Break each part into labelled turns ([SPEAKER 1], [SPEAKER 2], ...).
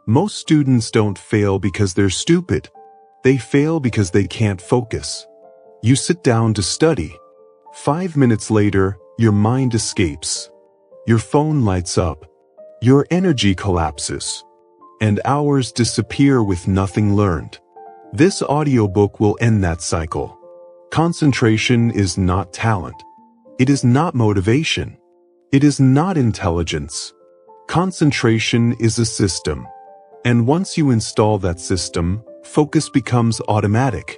[SPEAKER 1] Most students don't fail because they're stupid. They fail because they can't focus. You sit down to study. 5 minutes later, your mind escapes. Your phone lights up. Your energy collapses. And hours disappear with nothing learned. This audiobook will end that cycle. Concentration is not talent. It is not motivation. It is not intelligence. Concentration is a system. And once you install that system, focus becomes automatic.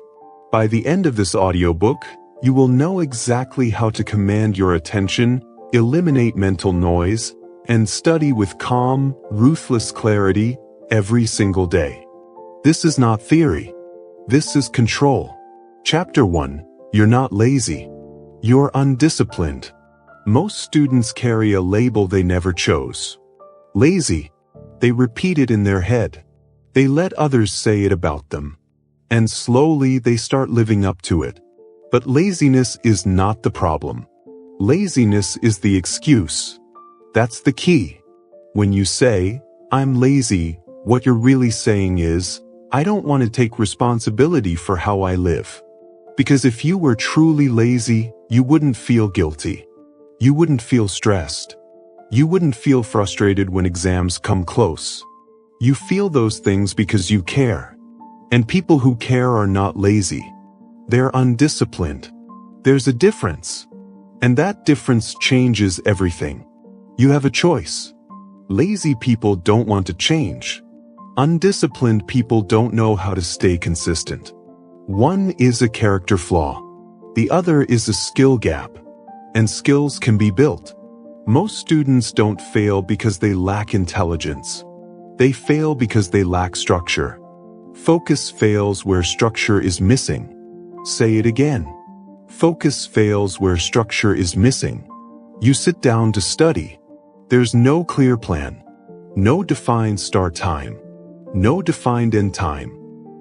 [SPEAKER 1] By the end of this audiobook, you will know exactly how to command your attention, eliminate mental noise, and study with calm, ruthless clarity every single day. This is not theory. This is control. Chapter 1. You're not lazy. You're undisciplined. Most students carry a label they never chose. Lazy. They repeat it in their head. They let others say it about them. And slowly they start living up to it. But laziness is not the problem. Laziness is the excuse. That's the key. When you say, "I'm lazy," what you're really saying is, "I don't want to take responsibility for how I live." Because if you were truly lazy, you wouldn't feel guilty. You wouldn't feel stressed. You wouldn't feel frustrated when exams come close. You feel those things because you care. And people who care are not lazy. They're undisciplined. There's a difference. And that difference changes everything. You have a choice. Lazy people don't want to change. Undisciplined people don't know how to stay consistent. One is a character flaw. The other is a skill gap. And skills can be built. Most students don't fail because they lack intelligence. They fail because they lack structure. Focus fails where structure is missing. Say it again. Focus fails where structure is missing. You sit down to study. There's no clear plan. No defined start time. No defined end time.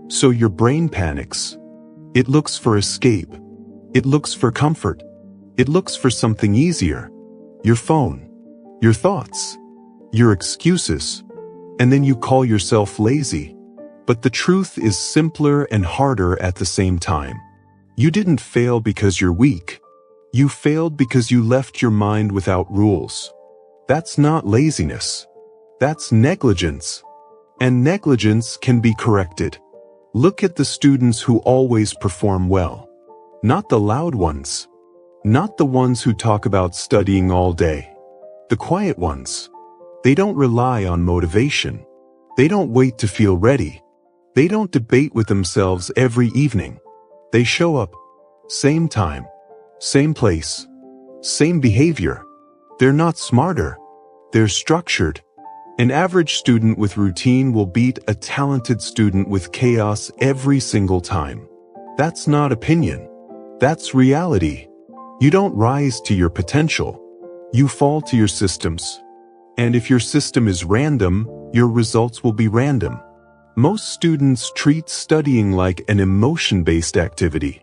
[SPEAKER 1] So your brain panics. It looks for escape. It looks for comfort. It looks for something easier. Your phone. Your thoughts. Your excuses. And then you call yourself lazy. But the truth is simpler and harder at the same time. You didn't fail because you're weak. You failed because you left your mind without rules. That's not laziness. That's negligence. And negligence can be corrected. Look at the students who always perform well. Not the loud ones. Not the ones who talk about studying all day. The quiet ones. They don't rely on motivation. They don't wait to feel ready. They don't debate with themselves every evening. They show up. Same time. Same place. Same behavior. They're not smarter. They're structured. An average student with routine will beat a talented student with chaos every single time. That's not opinion. That's reality. You don't rise to your potential. You fall to your systems. And if your system is random, your results will be random. Most students treat studying like an emotion-based activity.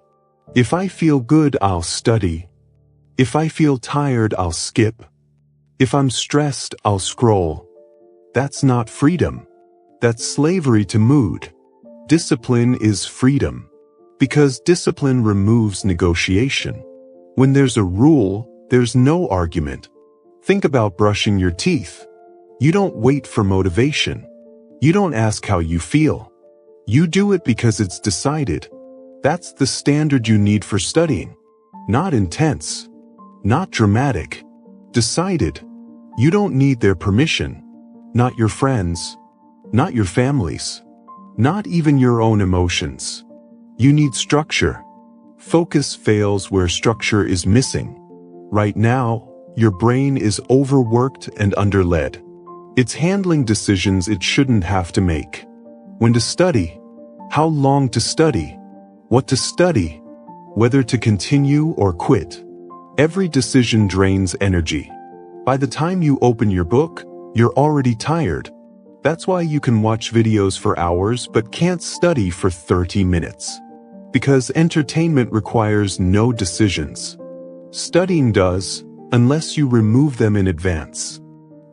[SPEAKER 1] If I feel good, I'll study. If I feel tired, I'll skip. If I'm stressed, I'll scroll. That's not freedom. That's slavery to mood. Discipline is freedom. Because discipline removes negotiation. When there's a rule, there's no argument. Think about brushing your teeth. You don't wait for motivation. You don't ask how you feel. You do it because it's decided. That's the standard you need for studying. Not intense. Not dramatic. Decided. You don't need their permission. Not your friends. Not your families. Not even your own emotions. You need structure. Focus fails where structure is missing. Right now, your brain is overworked and underled. It's handling decisions it shouldn't have to make. When to study, how long to study, what to study, whether to continue or quit. Every decision drains energy. By the time you open your book, you're already tired. That's why you can watch videos for hours but can't study for 30 minutes. Because entertainment requires no decisions. Studying does, unless you remove them in advance.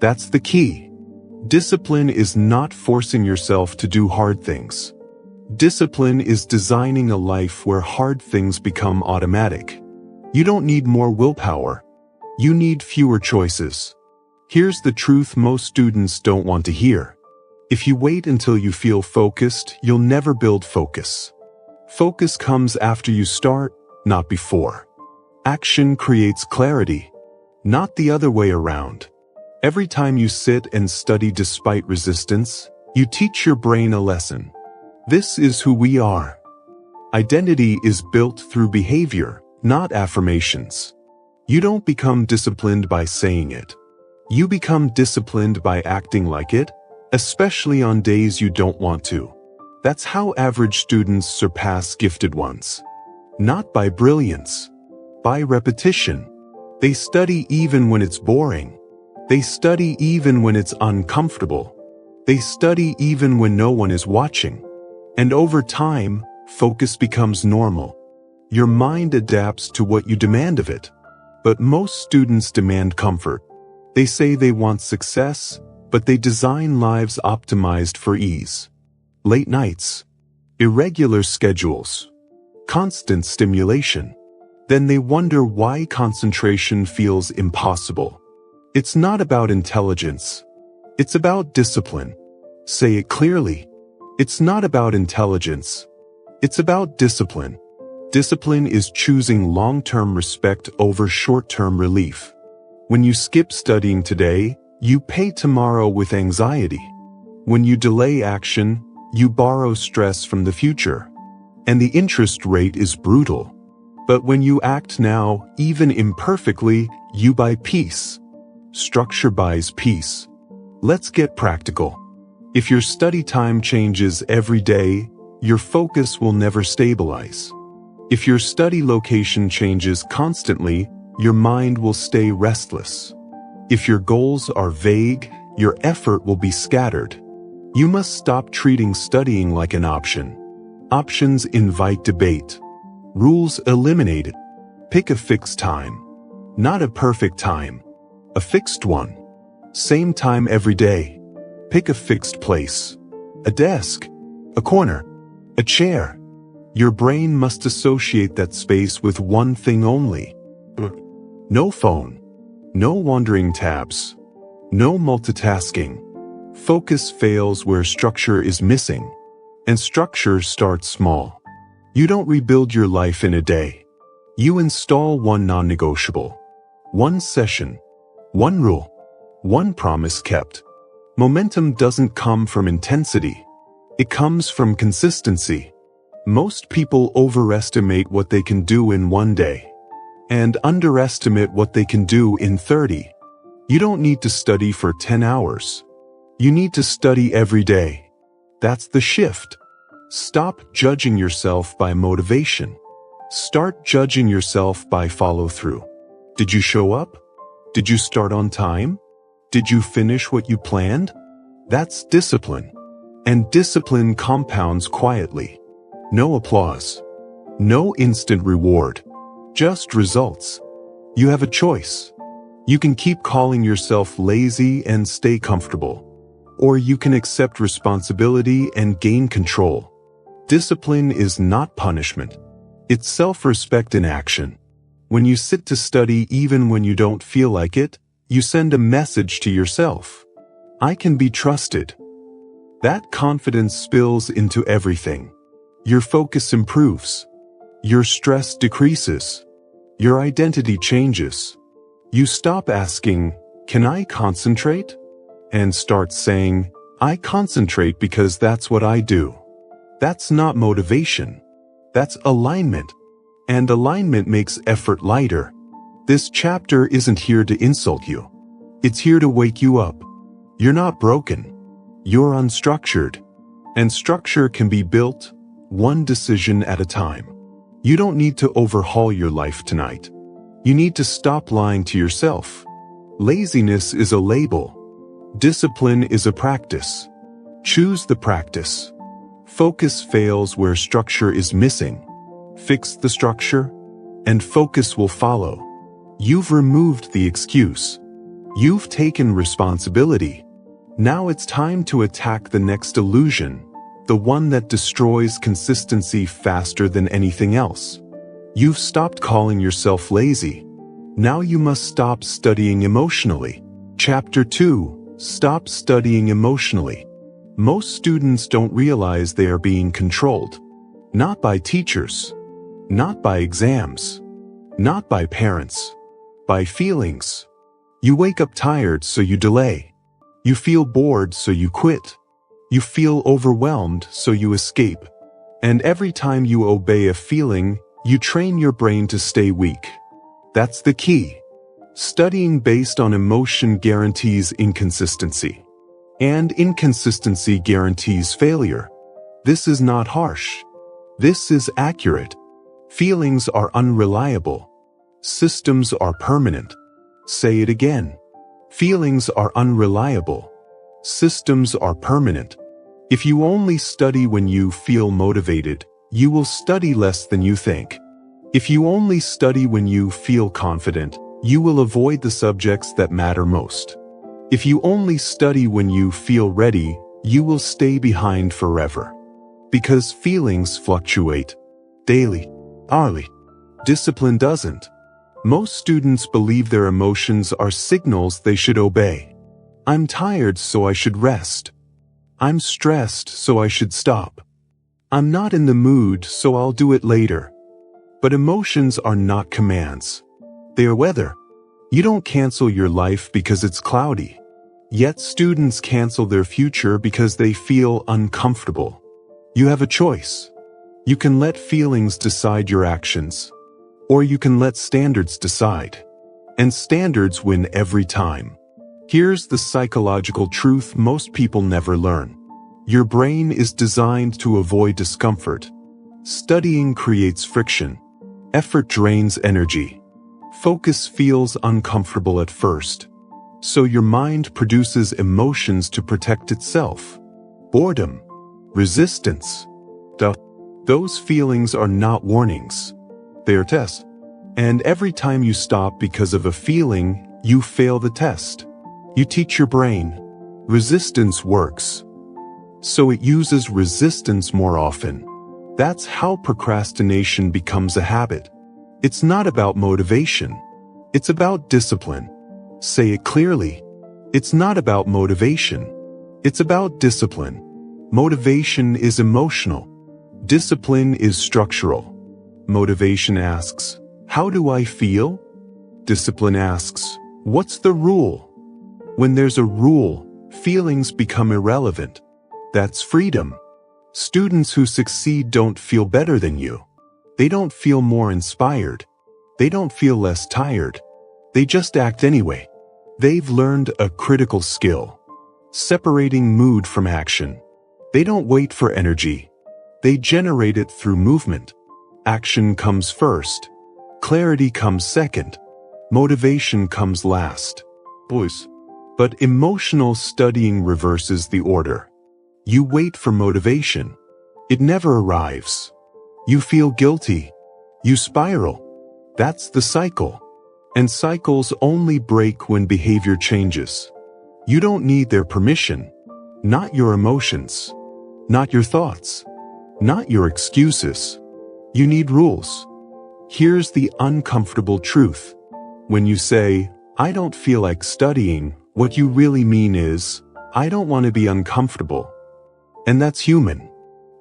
[SPEAKER 1] That's the key. Discipline is not forcing yourself to do hard things. Discipline is designing a life where hard things become automatic. You don't need more willpower. You need fewer choices. Here's the truth most students don't want to hear. If you wait until you feel focused, you'll never build focus. Focus comes after you start, not before. Action creates clarity, not the other way around. Every time you sit and study despite resistance, you teach your brain a lesson. This is who we are. Identity is built through behavior, not affirmations. You don't become disciplined by saying it. You become disciplined by acting like it, especially on days you don't want to. That's how average students surpass gifted ones. Not by brilliance, by repetition. They study even when it's boring. They study even when it's uncomfortable. They study even when no one is watching. And over time, focus becomes normal. Your mind adapts to what you demand of it. But most students demand comfort. They say they want success, but they design lives optimized for ease. Late nights, irregular schedules, constant stimulation. Then they wonder why concentration feels impossible. It's not about intelligence. It's about discipline. Say it clearly. It's not about intelligence. It's about discipline. Discipline is choosing long-term respect over short-term relief. When you skip studying today, you pay tomorrow with anxiety. When you delay action, you borrow stress from the future. And the interest rate is brutal. But when you act now, even imperfectly, you buy peace. Structure buys peace. Let's get practical. If your study time changes every day, your focus will never stabilize. If your study location changes constantly, your mind will stay restless. If your goals are vague, your effort will be scattered. You must stop treating studying like an option. Options invite debate. Rules eliminate it. Pick a fixed time. Not a perfect time. A fixed one. Same time every day. Pick a fixed place. A desk. A corner. A chair. Your brain must associate that space with one thing only. No phone. No wandering tabs. No multitasking. Focus fails where structure is missing. And structure starts small. You don't rebuild your life in a day. You install one non-negotiable. One session. One rule. One promise kept. Momentum doesn't come from intensity. It comes from consistency. Most people overestimate what they can do in one day and underestimate what they can do in 30. You don't need to study for 10 hours. You need to study every day. That's the shift. Stop judging yourself by motivation. Start judging yourself by follow-through. Did you show up? Did you start on time? Did you finish what you planned? That's discipline. And discipline compounds quietly. No applause. No instant reward. Just results. You have a choice. You can keep calling yourself lazy and stay comfortable. Or you can accept responsibility and gain control. Discipline is not punishment. It's self-respect in action. When you sit to study even when you don't feel like it, you send a message to yourself. I can be trusted. That confidence spills into everything. Your focus improves. Your stress decreases. Your identity changes. You stop asking, "Can I concentrate?" and start saying, "I concentrate because that's what I do." That's not motivation. That's alignment. And alignment makes effort lighter. This chapter isn't here to insult you. It's here to wake you up. You're not broken. You're unstructured. And structure can be built, one decision at a time. You don't need to overhaul your life tonight. You need to stop lying to yourself. Laziness is a label. Discipline is a practice. Choose the practice. Focus fails where structure is missing. Fix the structure, and focus will follow. You've removed the excuse. You've taken responsibility. Now it's time to attack the next illusion, the one that destroys consistency faster than anything else. You've stopped calling yourself lazy. Now you must stop studying emotionally. Chapter 2. Stop studying emotionally. Most students don't realize they are being controlled. Not by teachers. Not by exams. Not by parents. By feelings. You wake up tired, so you delay. You feel bored, so you quit. You feel overwhelmed, so you escape. And every time you obey a feeling, you train your brain to stay weak. That's the key. Studying based on emotion guarantees inconsistency. And inconsistency guarantees failure. This is not harsh. This is accurate. Feelings are unreliable. Systems are permanent. Say it again. Feelings are unreliable. Systems are permanent. If you only study when you feel motivated, you will study less than you think. If you only study when you feel confident, you will avoid the subjects that matter most. If you only study when you feel ready, you will stay behind forever. Because feelings fluctuate. Daily. Hourly. Discipline doesn't. Most students believe their emotions are signals they should obey. I'm tired, so I should rest. I'm stressed, so I should stop. I'm not in the mood, so I'll do it later. But emotions are not commands. They are weather. You don't cancel your life because it's cloudy. Yet students cancel their future because they feel uncomfortable. You have a choice. You can let feelings decide your actions. Or you can let standards decide. And standards win every time. Here's the psychological truth most people never learn. Your brain is designed to avoid discomfort. Studying creates friction. Effort drains energy. Focus feels uncomfortable at first. So your mind produces emotions to protect itself. Boredom. Resistance. Those feelings are not warnings. They are tests. And every time you stop because of a feeling, you fail the test. You teach your brain. Resistance works. So it uses resistance more often. That's how procrastination becomes a habit. It's not about motivation. It's about discipline. Say it clearly. It's not about motivation. It's about discipline. Motivation is emotional. Discipline is structural. Motivation asks, how do I feel? Discipline asks, what's the rule? When there's a rule, feelings become irrelevant. That's freedom. Students who succeed don't feel better than you. They don't feel more inspired. They don't feel less tired. They just act anyway. They've learned a critical skill. Separating mood from action. They don't wait for energy. They generate it through movement. Action comes first. Clarity comes second. Motivation comes last. But emotional studying reverses the order. You wait for motivation. It never arrives. You feel guilty. You spiral. That's the cycle. And cycles only break when behavior changes. You don't need their permission. Not your emotions. Not your thoughts. Not your excuses. You need rules. Here's the uncomfortable truth. When you say, I don't feel like studying, what you really mean is, I don't want to be uncomfortable. And that's human.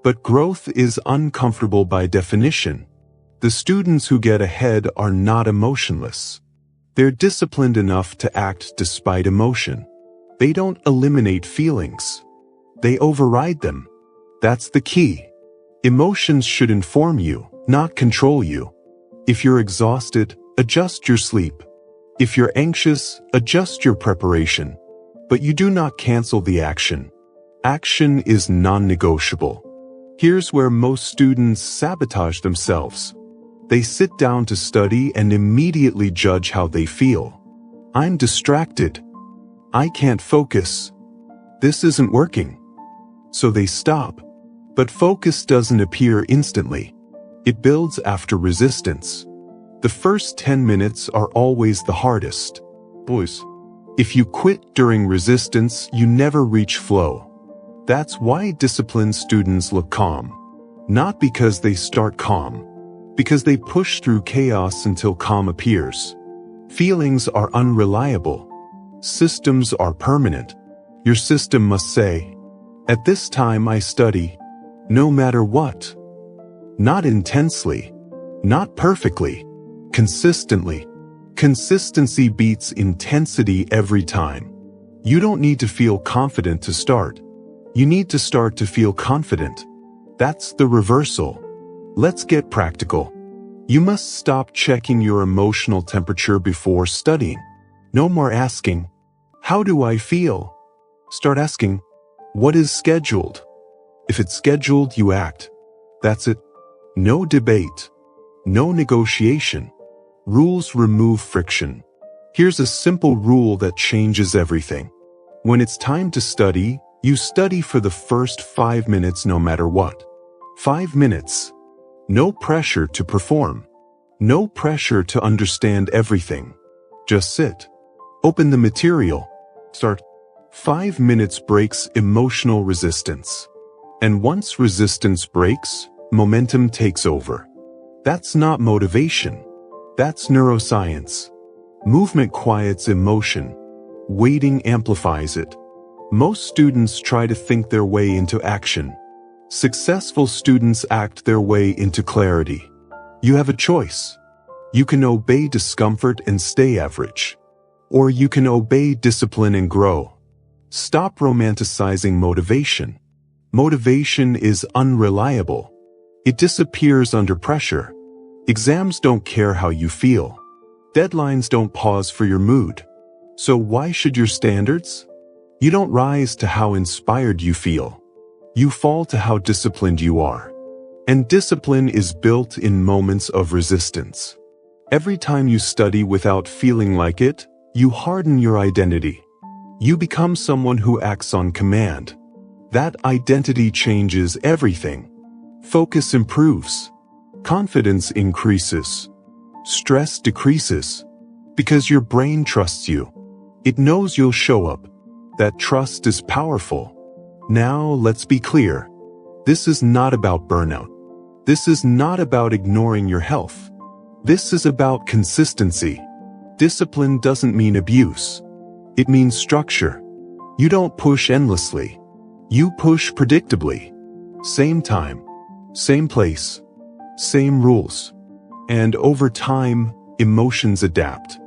[SPEAKER 1] But growth is uncomfortable by definition. The students who get ahead are not emotionless. They're disciplined enough to act despite emotion. They don't eliminate feelings. They override them. That's the key. Emotions should inform you, not control you. If you're exhausted, adjust your sleep. If you're anxious, adjust your preparation. But you do not cancel the action. Action is non-negotiable. Here's where most students sabotage themselves. They sit down to study and immediately judge how they feel. I'm distracted. I can't focus. This isn't working. So they stop. But focus doesn't appear instantly. It builds after resistance. The first 10 minutes are always the hardest. If you quit during resistance, you never reach flow. That's why disciplined students look calm. Not because they start calm, because they push through chaos until calm appears. Feelings are unreliable. Systems are permanent. Your system must say, "At this time I study, no matter what." Not intensely, not perfectly, consistently. Consistency beats intensity every time. You don't need to feel confident to start. You need to start to feel confident. That's the reversal. Let's get practical. You must stop checking your emotional temperature before studying. No more asking, "How do I feel?" Start asking, "What is scheduled?" If it's scheduled, you act. That's it. No debate. No negotiation. Rules remove friction. Here's a simple rule that changes everything. When it's time to study, you study for the first 5 minutes no matter what. 5 minutes. No pressure to perform. No pressure to understand everything. Just sit. Open the material. Start. 5 minutes breaks emotional resistance. And once resistance breaks, momentum takes over. That's not motivation. That's neuroscience. Movement quiets emotion. Waiting amplifies it. Most students try to think their way into action. Successful students act their way into clarity. You have a choice. You can obey discomfort and stay average. Or you can obey discipline and grow. Stop romanticizing motivation. Motivation is unreliable. It disappears under pressure. Exams don't care how you feel. Deadlines don't pause for your mood. So why should your standards? You don't rise to how inspired you feel. You fall to how disciplined you are. And discipline is built in moments of resistance. Every time you study without feeling like it, you harden your identity. You become someone who acts on command. That identity changes everything. Focus improves. Confidence increases. Stress decreases. Because your brain trusts you. It knows you'll show up. That trust is powerful. Now let's be clear. This is not about burnout. This is not about ignoring your health. This is about consistency. Discipline doesn't mean abuse. It means structure. You don't push endlessly. You push predictably. Same time, same place, same rules. And over time, emotions adapt.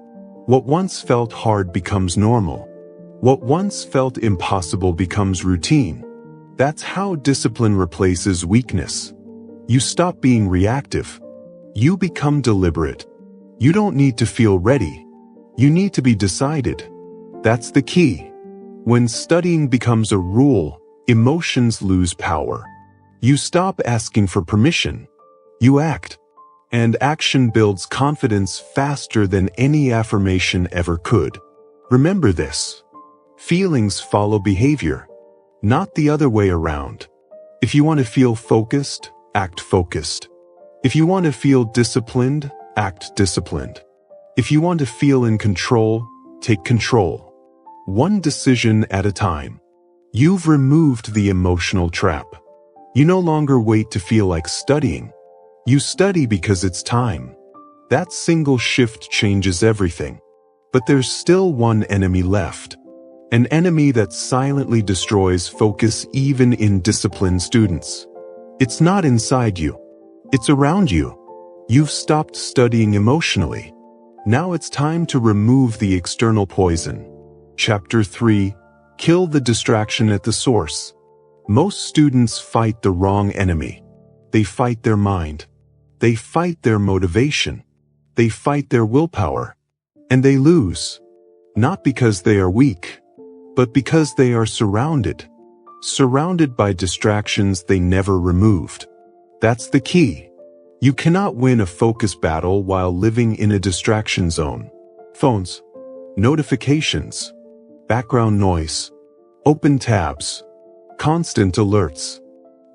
[SPEAKER 1] What once felt hard becomes normal. What once felt impossible becomes routine. That's how discipline replaces weakness. You stop being reactive. You become deliberate. You don't need to feel ready. You need to be decided. That's the key. When studying becomes a rule, emotions lose power. You stop asking for permission. You act. And action builds confidence faster than any affirmation ever could. Remember this. Feelings follow behavior, not the other way around. If you want to feel focused, act focused. If you want to feel disciplined, act disciplined. If you want to feel in control, take control. One decision at a time. You've removed the emotional trap. You no longer wait to feel like studying. You study because it's time. That single shift changes everything. But there's still one enemy left. An enemy that silently destroys focus even in disciplined students. It's not inside you. It's around you. You've stopped studying emotionally. Now it's time to remove the external poison. Chapter 3. Kill the distraction at the source. Most students fight the wrong enemy. They fight their mind. They fight their motivation. They fight their willpower. And they lose. Not because they are weak, but because they are surrounded by distractions they never removed. That's the key. You cannot win a focus battle while living in a distraction zone. Phones, notifications, background noise, open tabs, constant alerts.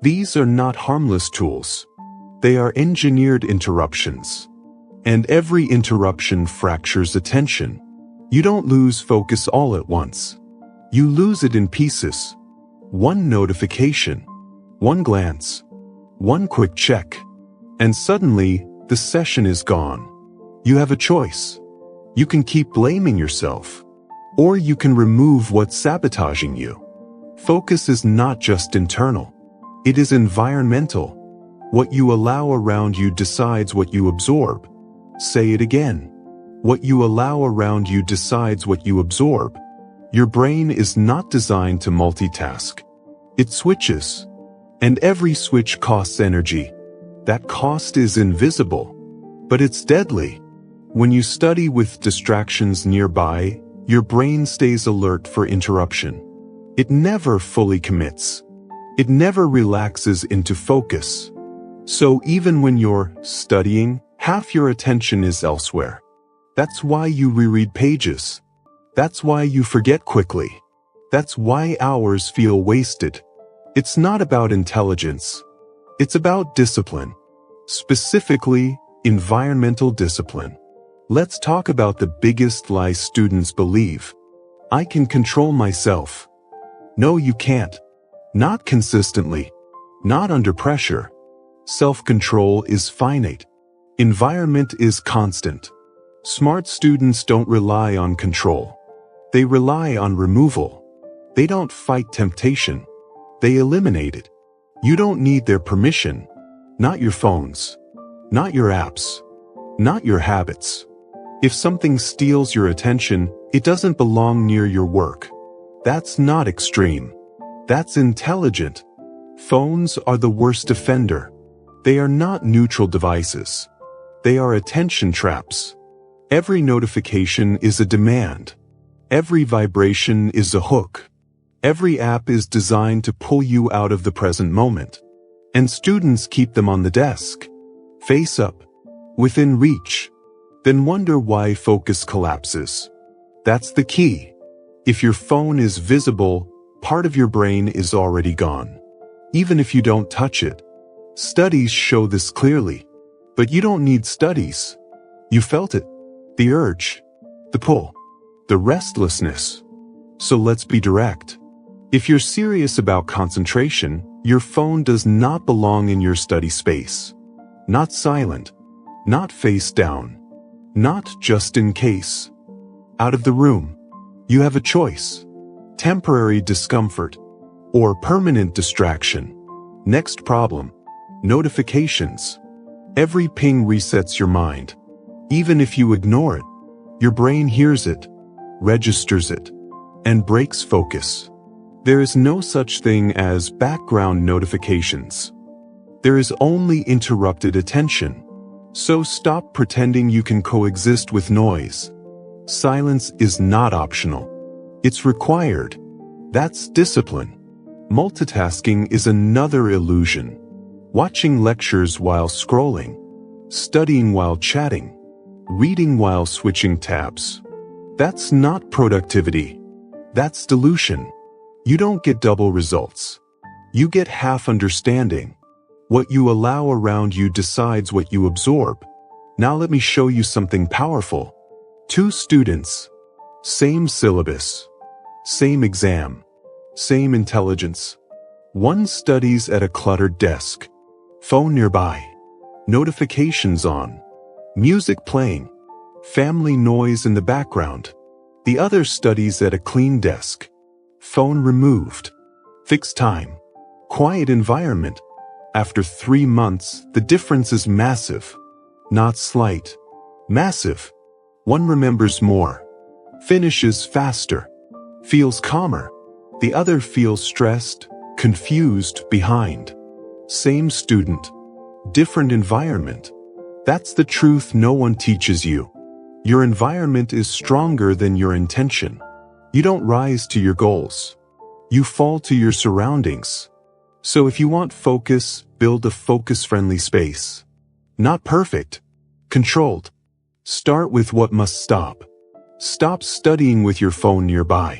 [SPEAKER 1] These are not harmless tools. They are engineered interruptions. And every interruption fractures attention. You don't lose focus all at once. You lose it in pieces. One notification, one glance, one quick check, and suddenly the session is gone. You have a choice. You can keep blaming yourself, or you can remove what's sabotaging you. Focus is not just internal. It is environmental. What you allow around you decides what you absorb. Say it again. What you allow around you decides what you absorb. Your brain is not designed to multitask. It switches. And every switch costs energy. That cost is invisible, but it's deadly. When you study with distractions nearby, your brain stays alert for interruption. It never fully commits. It never relaxes into focus. So even when you're studying, half your attention is elsewhere. That's why you reread pages. That's why you forget quickly. That's why hours feel wasted. It's not about intelligence. It's about discipline. Specifically, environmental discipline. Let's talk about the biggest lie students believe. I can control myself. No, you can't. Not consistently. Not under pressure. Self-control is finite. Environment is constant. Smart students don't rely on control. They rely on removal. They don't fight temptation. They eliminate it. You don't need their permission. Not your phones. Not your apps. Not your habits. If something steals your attention, it doesn't belong near your work. That's not extreme. That's intelligent. Phones are the worst offender. They are not neutral devices. They are attention traps. Every notification is a demand. Every vibration is a hook. Every app is designed to pull you out of the present moment. And students keep them on the desk, face up, within reach. Then wonder why focus collapses. That's the key. If your phone is visible, part of your brain is already gone. Even if you don't touch it. Studies show this clearly. But you don't need studies. You felt it. The urge. The pull. The restlessness. So let's be direct. If you're serious about concentration, your phone does not belong in your study space. Not silent. Not face down. Not just in case. Out of the room. You have a choice. Temporary discomfort. Or permanent distraction. Next problem. Notifications. Every ping resets your mind. Even if you ignore it, your brain hears it, registers it, and breaks focus. There is no such thing as background notifications. There is only interrupted attention. So stop pretending you can coexist with noise. Silence is not optional. It's required. That's discipline. Multitasking is another illusion. Watching lectures while scrolling, studying while chatting, reading while switching tabs. That's not productivity. That's delusion. You don't get double results. You get half understanding. What you allow around you decides what you absorb. Now let me show you something powerful. 2 students. Same syllabus. Same exam. Same intelligence. One studies at a cluttered desk. Phone nearby. Notifications on. Music playing. Family noise in the background. The other studies at a clean desk. Phone removed. Fixed time. Quiet environment. After 3 months, the difference is massive. Not slight. Massive. One remembers more. Finishes faster. Feels calmer. The other feels stressed, confused, behind. Same student. Different environment. That's the truth no one teaches you. Your environment is stronger than your intention. You don't rise to your goals. You fall to your surroundings. So if you want focus, build a focus-friendly space. Not perfect. Controlled. Start with what must stop. Stop studying with your phone nearby.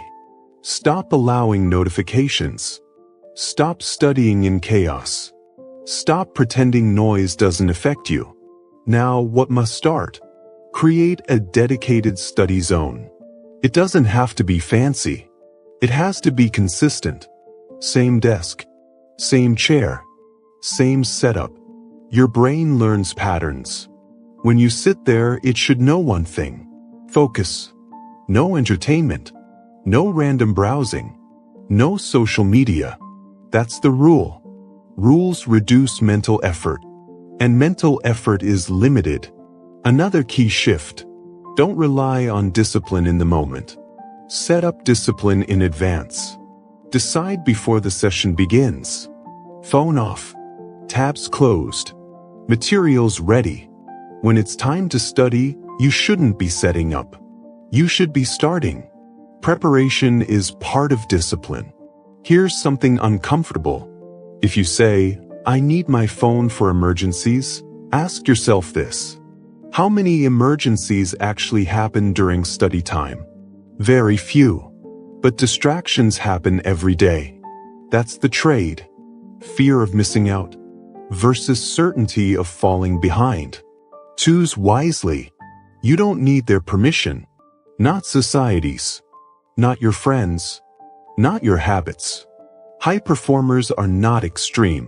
[SPEAKER 1] Stop allowing notifications. Stop studying in chaos. Stop pretending noise doesn't affect you. Now, what must start? Create a dedicated study zone. It doesn't have to be fancy. It has to be consistent. Same desk, same chair, same setup. Your brain learns patterns. When you sit there, it should know one thing. Focus. No entertainment. No random browsing. No social media. That's the rule. Rules reduce mental effort. And mental effort is limited. Another key shift. Don't rely on discipline in the moment. Set up discipline in advance. Decide before the session begins. Phone off. Tabs closed. Materials ready. When it's time to study, you shouldn't be setting up. You should be starting. Preparation is part of discipline. Here's something uncomfortable. If you say, "I need my phone for emergencies," ask yourself this. How many emergencies actually happen during study time? Very few. But distractions happen every day. That's the trade. Fear of missing out versus certainty of falling behind. Choose wisely. You don't need their permission. Not society's. Not your friends. Not your habits. High performers are not extreme.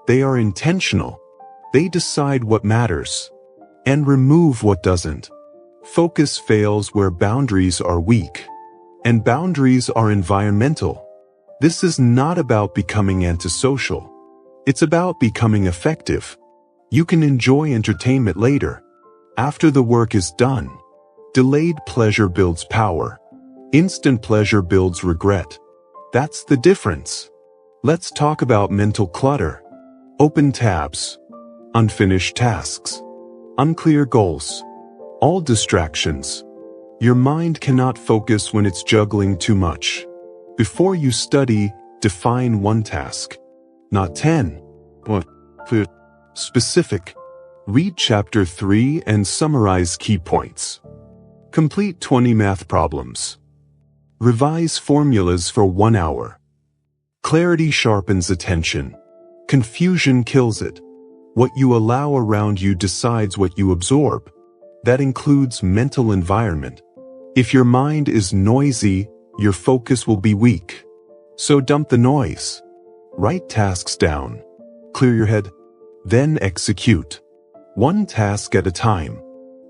[SPEAKER 1] They are intentional. They decide what matters and remove what doesn't. Focus fails where boundaries are weak. And boundaries are environmental. This is not about becoming antisocial. It's about becoming effective. You can enjoy entertainment later, after the work is done. Delayed pleasure builds power. Instant pleasure builds regret. That's the difference. Let's talk about mental clutter. Open tabs. Unfinished tasks. Unclear goals. All distractions. Your mind cannot focus when it's juggling too much. Before you study, define one task. Not 10. But specific. Read chapter 3 and summarize key points. Complete 20 math problems. Revise formulas for 1 hour. Clarity sharpens attention. Confusion kills it. What you allow around you decides what you absorb. That includes mental environment. If your mind is noisy, your focus will be weak. So dump the noise. Write tasks down. Clear your head. Then execute. One task at a time.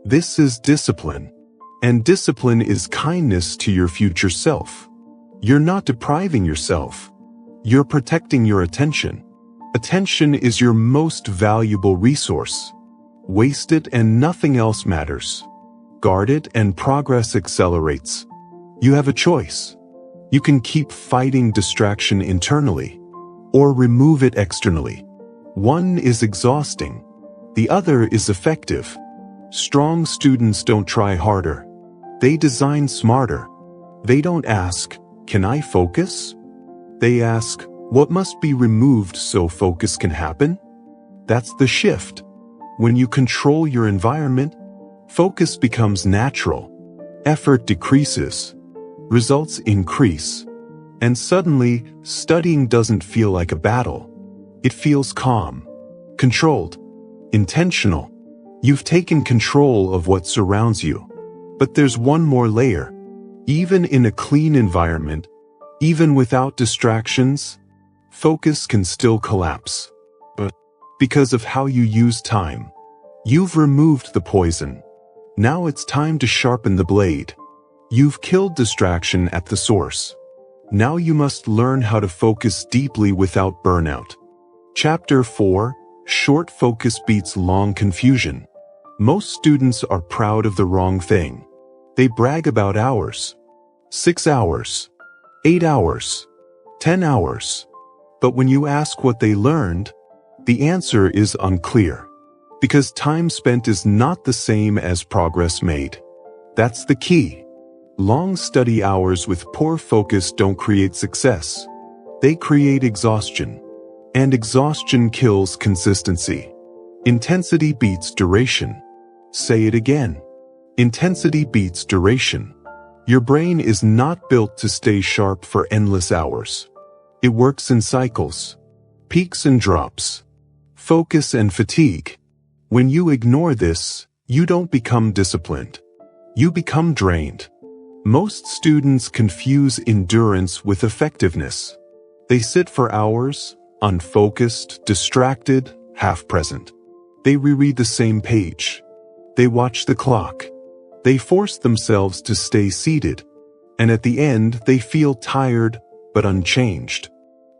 [SPEAKER 1] This is discipline. And discipline is kindness to your future self. You're not depriving yourself. You're protecting your attention. Attention is your most valuable resource. Waste it and nothing else matters. Guard it and progress accelerates. You have a choice. You can keep fighting distraction internally, or remove it externally. One is exhausting. The other is effective. Strong students don't try harder. They design smarter. They don't ask, "Can I focus?" They ask, "What must be removed so focus can happen?" That's the shift. When you control your environment, focus becomes natural. Effort decreases. Results increase. And suddenly, studying doesn't feel like a battle. It feels calm, controlled, intentional. You've taken control of what surrounds you. But there's one more layer. Even in a clean environment, even without distractions, focus can still collapse. But because of how you use time, you've removed the poison. Now it's time to sharpen the blade. You've killed distraction at the source. Now you must learn how to focus deeply without burnout. Chapter 4: Short focus beats long confusion. Most students are proud of the wrong thing. They brag about hours. 6 hours. 8 hours. 10 hours. But when you ask what they learned, the answer is unclear. Because time spent is not the same as progress made. That's the key. Long study hours with poor focus don't create success. They create exhaustion. And exhaustion kills consistency. Intensity beats duration. Say it again. Intensity beats duration. Your brain is not built to stay sharp for endless hours. It works in cycles. Peaks and drops. Focus and fatigue. When you ignore this, you don't become disciplined. You become drained. Most students confuse endurance with effectiveness. They sit for hours, unfocused, distracted, half present. They reread the same page. They watch the clock. They force themselves to stay seated. And at the end, they feel tired but unchanged.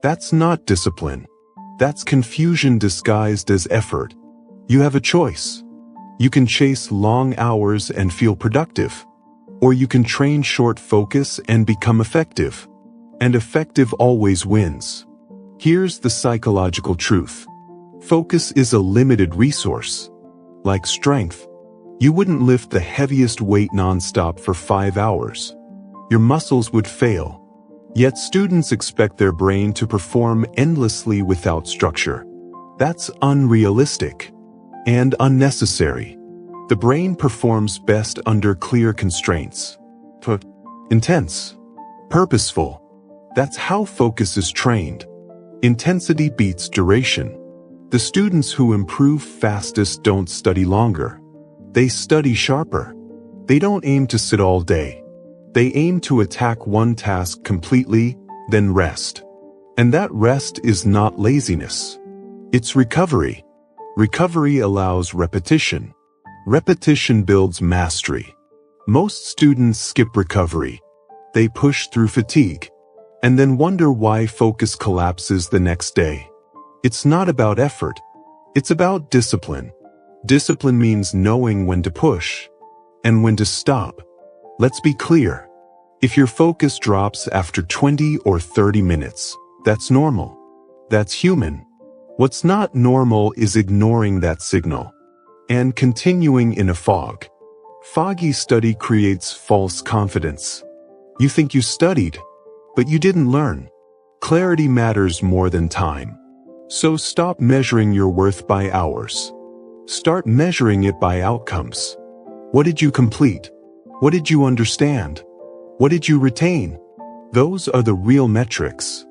[SPEAKER 1] That's not discipline. That's confusion disguised as effort. You have a choice. You can chase long hours and feel productive. Or you can train short focus and become effective. And effective always wins. Here's the psychological truth. Focus is a limited resource. Like strength, you wouldn't lift the heaviest weight nonstop for 5 hours. Your muscles would fail. Yet students expect their brain to perform endlessly without structure. That's unrealistic and unnecessary. The brain performs best under clear constraints. Intense. Purposeful. That's how focus is trained. Intensity beats duration. The students who improve fastest don't study longer. They study sharper. They don't aim to sit all day. They aim to attack one task completely, then rest. And that rest is not laziness. It's recovery. Recovery allows repetition. Repetition builds mastery. Most students skip recovery. They push through fatigue, and then wonder why focus collapses the next day. It's not about effort. It's about discipline. Discipline means knowing when to push and when to stop. Let's be clear. If your focus drops after 20 or 30 minutes, that's normal. That's human. What's not normal is ignoring that signal and continuing in a fog. Foggy study creates false confidence. You think you studied, but you didn't learn. Clarity matters more than time. So stop measuring your worth by hours. Start measuring it by outcomes. What did you complete? What did you understand? What did you retain? Those are the real metrics.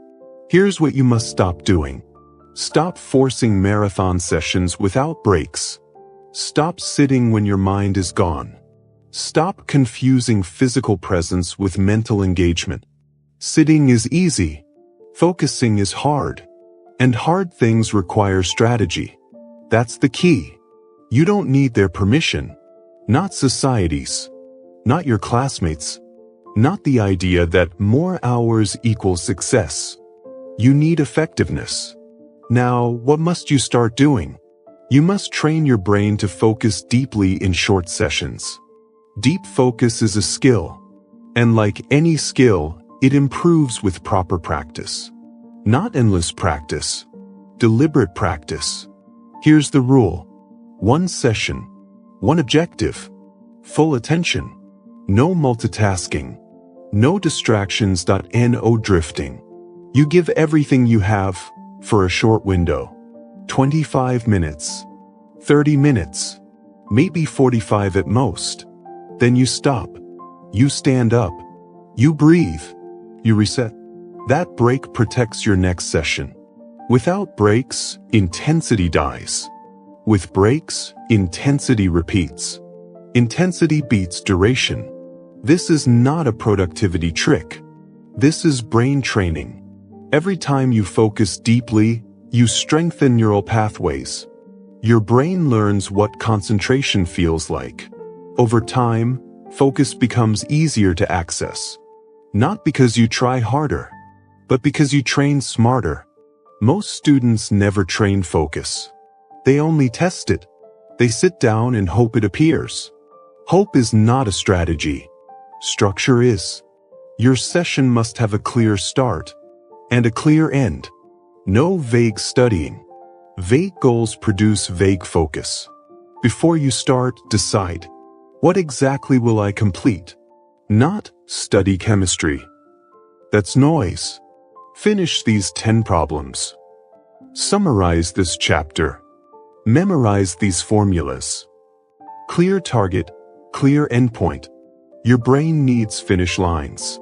[SPEAKER 1] Here's what you must stop doing. Stop forcing marathon sessions without breaks. Stop sitting when your mind is gone. Stop confusing physical presence with mental engagement. Sitting is easy. Focusing is hard. And hard things require strategy. That's the key. You don't need their permission. Not society's. Not your classmates'. Not the idea that more hours equals success. You need effectiveness. Now, what must you start doing? You must train your brain to focus deeply in short sessions. Deep focus is a skill. And like any skill, it improves with proper practice. Not endless practice. Deliberate practice. Here's the rule. 1 session. 1 objective. Full attention. No multitasking. No distractions. No drifting. You give everything you have for a short window. 25 minutes. 30 minutes. Maybe 45 at most. Then you stop. You stand up. You breathe. You reset. That break protects your next session. Without breaks, intensity dies. With breaks, intensity repeats. Intensity beats duration. This is not a productivity trick. This is brain training. Every time you focus deeply, you strengthen neural pathways. Your brain learns what concentration feels like. Over time, focus becomes easier to access. Not because you try harder, but because you train smarter. Most students never train focus. They only test it. They sit down and hope it appears. Hope is not a strategy. Structure is. Your session must have a clear start and a clear end. No vague studying. Vague goals produce vague focus. Before you start, decide. What exactly will I complete? Not study chemistry. That's noise. Finish these 10 problems. Summarize this chapter. Memorize these formulas. Clear target, clear endpoint. Your brain needs finish lines.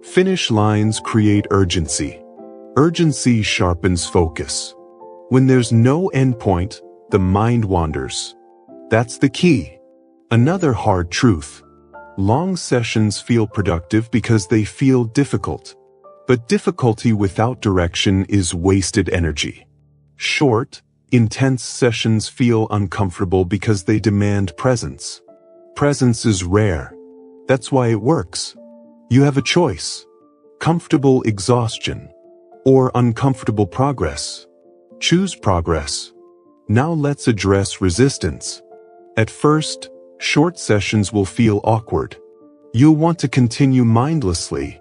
[SPEAKER 1] Finish lines create urgency. Urgency sharpens focus. When there's no endpoint, the mind wanders. That's the key. Another hard truth. Long sessions feel productive because they feel difficult. But difficulty without direction is wasted energy. Short, intense sessions feel uncomfortable because they demand presence. Presence is rare. That's why it works. You have a choice. Comfortable exhaustion or uncomfortable progress. Choose progress. Now let's address resistance. At first, short sessions will feel awkward. You'll want to continue mindlessly,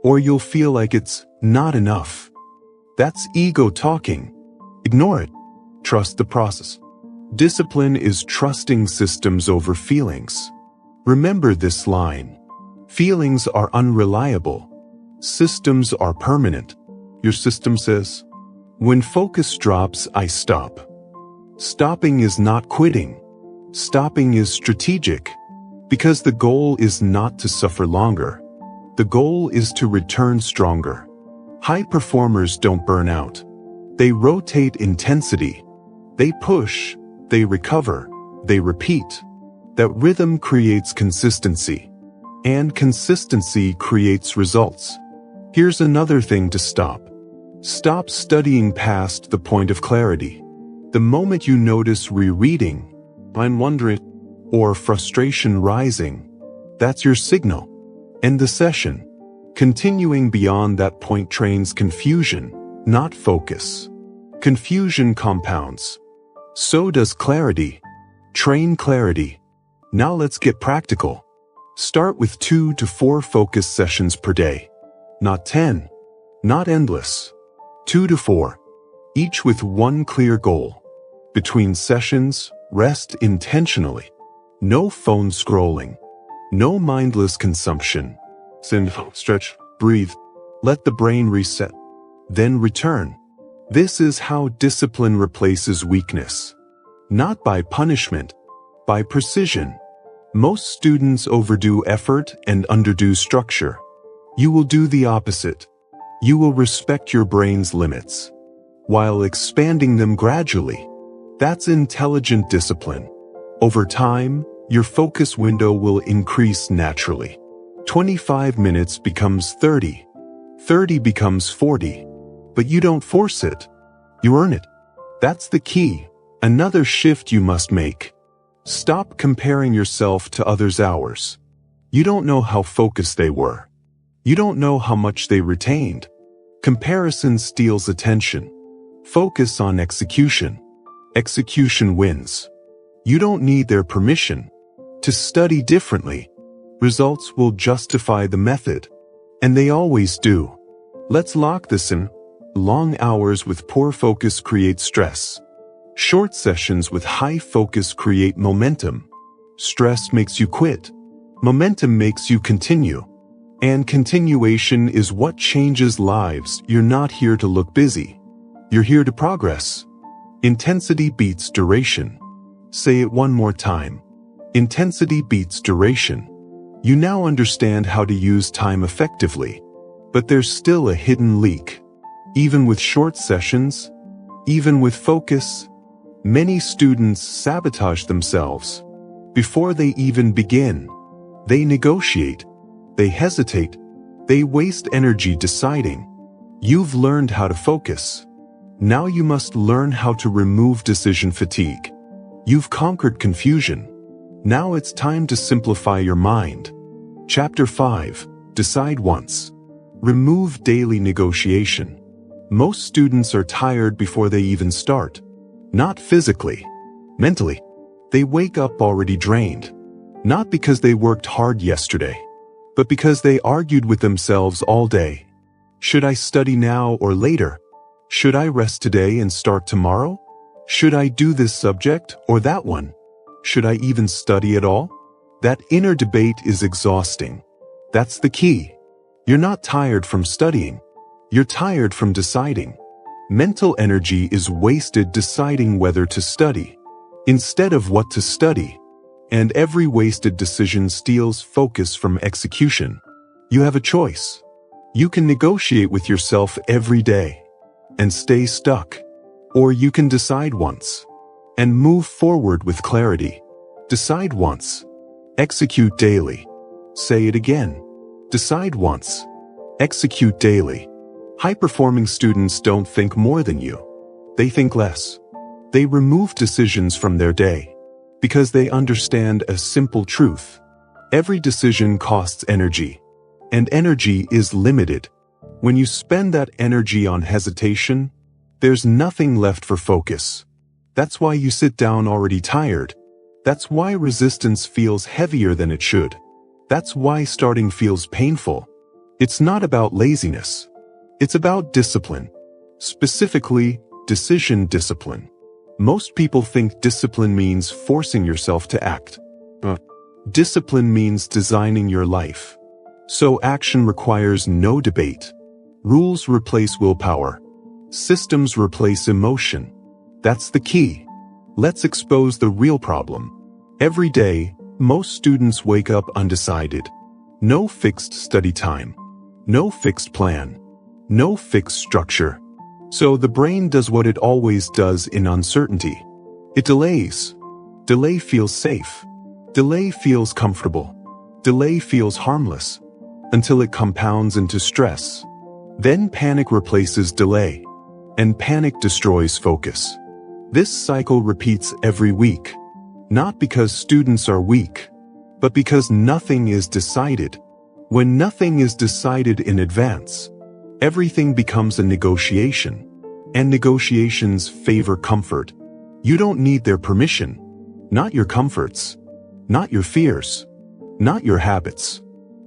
[SPEAKER 1] or you'll feel like it's not enough. That's ego talking. Ignore it. Trust the process. Discipline is trusting systems over feelings. Remember this line. Feelings are unreliable. Systems are permanent. Your system says, when focus drops, I stop. Stopping is not quitting. Stopping is strategic, because the goal is not to suffer longer. The goal is to return stronger. High performers don't burn out. They rotate intensity. They push, they recover, they repeat. That rhythm creates consistency. And consistency creates results. Here's another thing to stop. Stop studying past the point of clarity. The moment you notice rereading, mind wandering, or frustration rising, that's your signal. End the session. Continuing beyond that point trains confusion, not focus. Confusion compounds. So does clarity. Train clarity. Now let's get practical. Start with 2 to 4 focus sessions per day. Not 10. Not endless. 2 to 4. Each with one clear goal. Between sessions, rest intentionally. No phone scrolling. No mindless consumption. Stretch, breathe. Let the brain reset. Then return. This is how discipline replaces weakness. Not by punishment, by precision. Most students overdo effort and underdo structure. You will do the opposite. You will respect your brain's limits, while expanding them gradually. That's intelligent discipline. Over time, your focus window will increase naturally. 25 minutes becomes 30. 30 becomes 40. But you don't force it. You earn it. That's the key. Another shift you must make. Stop comparing yourself to others' hours. You don't know how focused they were. You don't know how much they retained. Comparison steals attention. Focus on execution. Execution wins. You don't need their permission to study differently. Results will justify the method. And they always do. Let's lock this in. Long hours with poor focus create stress. Short sessions with high focus create momentum. Stress makes you quit. Momentum makes you continue. And continuation is what changes lives. You're not here to look busy. You're here to progress. Intensity beats duration. Say it one more time. Intensity beats duration. You now understand how to use time effectively. But there's still a hidden leak. Even with short sessions, even with focus, many students sabotage themselves. Before they even begin, they negotiate. They hesitate. They waste energy deciding. You've learned how to focus. Now you must learn how to remove decision fatigue. You've conquered confusion. Now it's time to simplify your mind. Chapter 5. Decide once. Remove daily negotiation. Most students are tired before they even start. Not physically. Mentally. They wake up already drained. Not because they worked hard yesterday, but because they argued with themselves all day. Should I study now or later? Should I rest today and start tomorrow? Should I do this subject or that one? Should I even study at all? That inner debate is exhausting. That's the key. You're not tired from studying. You're tired from deciding. Mental energy is wasted deciding whether to study instead of what to study. And every wasted decision steals focus from execution. You have a choice. You can negotiate with yourself every day and stay stuck. Or you can decide once and move forward with clarity. Decide once. Execute daily. Say it again. Decide once. Execute daily. High-performing students don't think more than you. They think less. They remove decisions from their day because they understand a simple truth. Every decision costs energy, and energy is limited. When you spend that energy on hesitation, there's nothing left for focus. That's why you sit down already tired. That's why resistance feels heavier than it should. That's why starting feels painful. It's not about laziness. It's about discipline. Specifically, decision discipline. Most people think discipline means forcing yourself to act. Discipline means designing your life. So action requires no debate. Rules replace willpower. Systems replace emotion. That's the key. Let's expose the real problem. Every day, most students wake up undecided. No fixed study time. No fixed plan. No fixed structure. So the brain does what it always does in uncertainty. It delays. Delay feels safe. Delay feels comfortable. Delay feels harmless. Until it compounds into stress. Then panic replaces delay. And panic destroys focus. This cycle repeats every week. Not because students are weak, but because nothing is decided. When nothing is decided in advance, everything becomes a negotiation. And negotiations favor comfort. You don't need their permission. Not your comforts. Not your fears. Not your habits.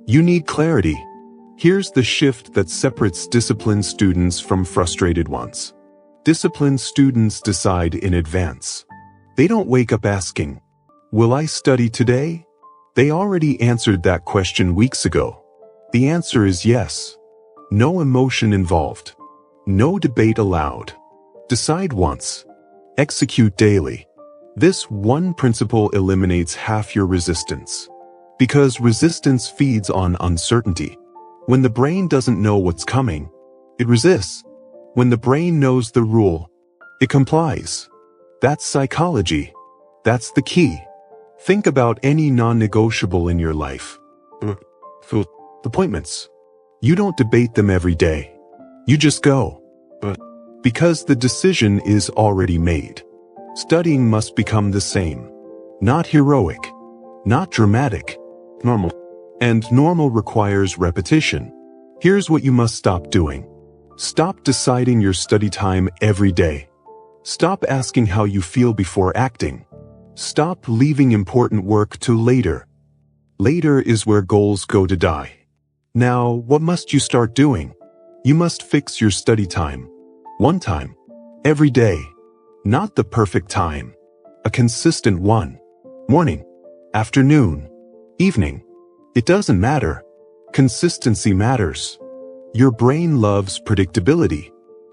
[SPEAKER 1] You need clarity. Here's the shift that separates disciplined students from frustrated ones. Disciplined students decide in advance. They don't wake up asking, "Will I study today?" They already answered that question weeks ago. The answer is yes. No emotion involved. No debate allowed. Decide once. Execute daily. This one principle eliminates half your resistance. Because resistance feeds on uncertainty. When the brain doesn't know what's coming, it resists. When the brain knows the rule, it complies. That's psychology. That's the key. Think about any non-negotiable in your life. Appointments. You don't debate them every day. You just go. Because the decision is already made. Studying must become the same. Not heroic. Not dramatic. Normal. And normal requires repetition. Here's what you must stop doing. Stop deciding your study time every day. Stop asking how you feel before acting. Stop leaving important work to later. Later is where goals go to die. Now, what must you start doing? You must fix your study time. One time. Every day. Not the perfect time. A consistent one. Morning. Afternoon. Evening. It doesn't matter. Consistency matters. Your brain loves predictability.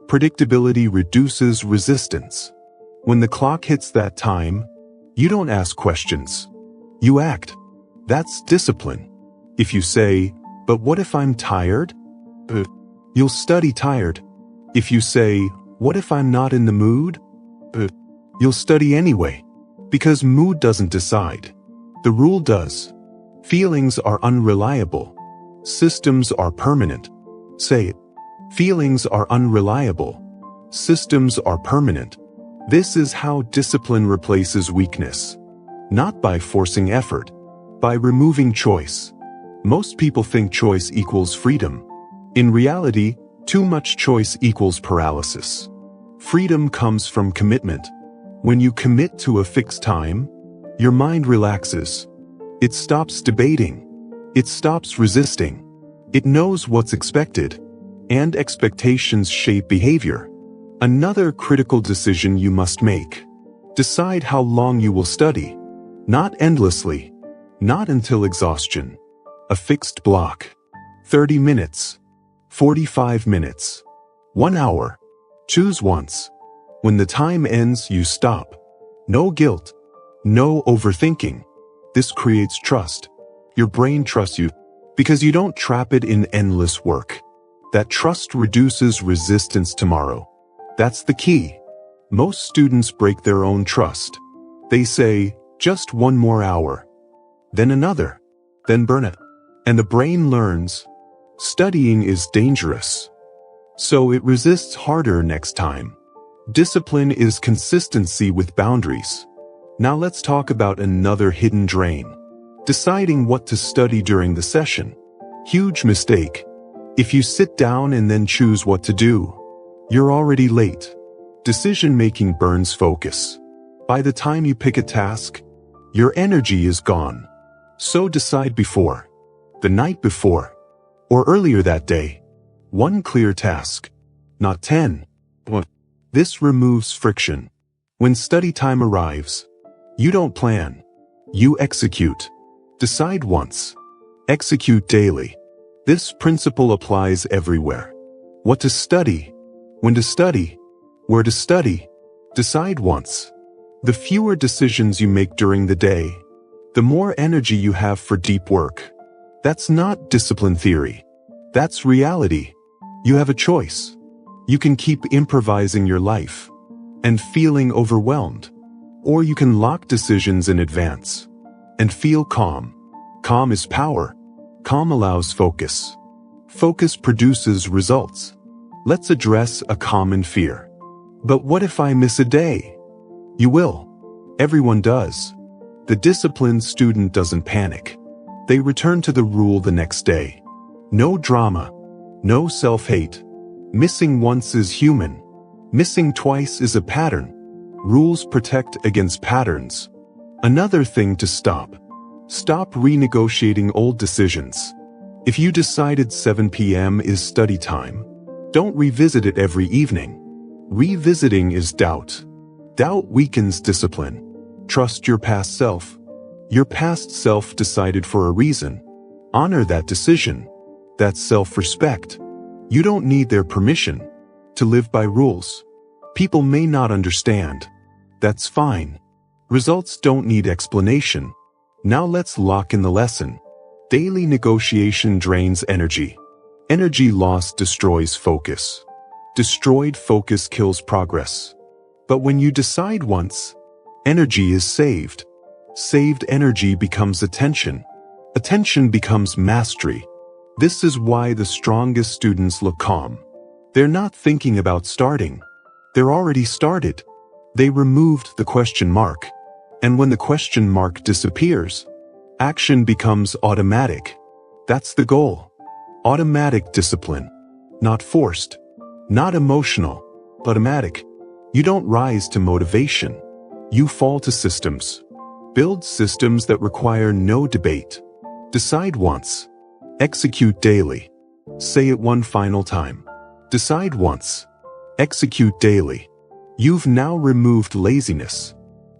[SPEAKER 1] Predictability reduces resistance. When the clock hits that time, you don't ask questions. You act. That's discipline. If you say, "But what if I'm tired?" You'll study tired. If you say, "What if I'm not in the mood?" You'll study anyway. Because mood doesn't decide. The rule does. Feelings are unreliable. Systems are permanent. Say it. Feelings are unreliable. Systems are permanent. This is how discipline replaces weakness. Not by forcing effort, by removing choice. Most people think choice equals freedom. In reality, too much choice equals paralysis. Freedom comes from commitment. When you commit to a fixed time, your mind relaxes. It stops debating. It stops resisting. It knows what's expected. And expectations shape behavior. Another critical decision you must make. Decide how long you will study. Not endlessly. Not until exhaustion. A fixed block. 30 minutes. 45 minutes. 1 hour. Choose once. When the time ends, you stop. No guilt. No overthinking. This creates trust. Your brain trusts you because you don't trap it in endless work. That trust reduces resistance tomorrow. That's the key. Most students break their own trust. They say, "Just 1 more hour." Then another. Then burn it. And the brain learns, studying is dangerous. So it resists harder next time. Discipline is consistency with boundaries. Now let's talk about another hidden drain. Deciding what to study during the session. Huge mistake. If you sit down and then choose what to do, you're already late. Decision-making burns focus. By the time you pick a task, your energy is gone. So decide before, the night before, or earlier that day. One clear task, not 10. This removes friction. When study time arrives, you don't plan. You execute. Decide once. Execute daily. This principle applies everywhere. What to study, when to study, where to study. Decide once. The fewer decisions you make during the day, the more energy you have for deep work. That's not discipline theory. That's reality. You have a choice. You can keep improvising your life and feeling overwhelmed, or you can lock decisions in advance and feel calm. Calm is power. Calm allows focus. Focus produces results. Let's address a common fear. But what if I miss a day? You will. Everyone does. The disciplined student doesn't panic. They return to the rule the next day. No drama. No self-hate. Missing once is human. Missing twice is a pattern. Rules protect against patterns. Another thing to stop. Stop renegotiating old decisions. If you decided 7 p.m. is study time, don't revisit it every evening. Revisiting is doubt. Doubt weakens discipline. Trust your past self. Your past self decided for a reason. Honor that decision. That's self-respect. You don't need their permission to live by rules. People may not understand. That's fine. Results don't need explanation. Now let's lock in the lesson. Daily negotiation drains energy. Energy loss destroys focus. Destroyed focus kills progress. But when you decide once, energy is saved. Saved energy becomes attention. Attention becomes mastery. This is why the strongest students look calm. They're not thinking about starting. They're already started. They removed the question mark. And when the question mark disappears, action becomes automatic. That's the goal. Automatic discipline. Not forced. Not emotional, but automatic. You don't rise to motivation. You fall to systems. Build systems that require no debate. Decide once. Execute daily. Say it one final time. Decide once. Execute daily. You've now removed laziness.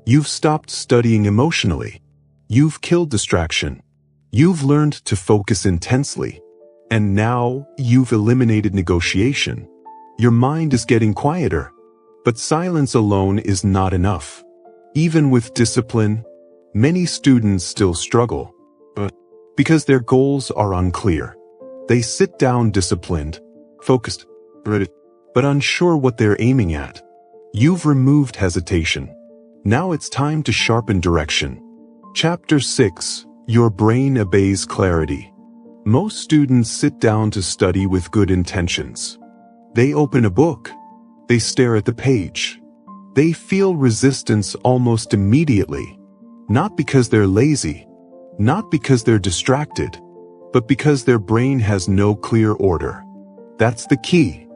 [SPEAKER 1] You've stopped studying emotionally. You've killed distraction. You've learned to focus intensely. And now you've eliminated negotiation. Your mind is getting quieter. But silence alone is not enough. Even with discipline, many students still struggle. Because their goals are unclear. They sit down disciplined, focused, but unsure what they're aiming at. You've removed hesitation. Now it's time to sharpen direction. Chapter 6. Your brain obeys clarity. Most students sit down to study with good intentions. They open a book. They stare at the page. They feel resistance almost immediately. Not because they're lazy, not because they're distracted, but because their brain has no clear order. That's the key.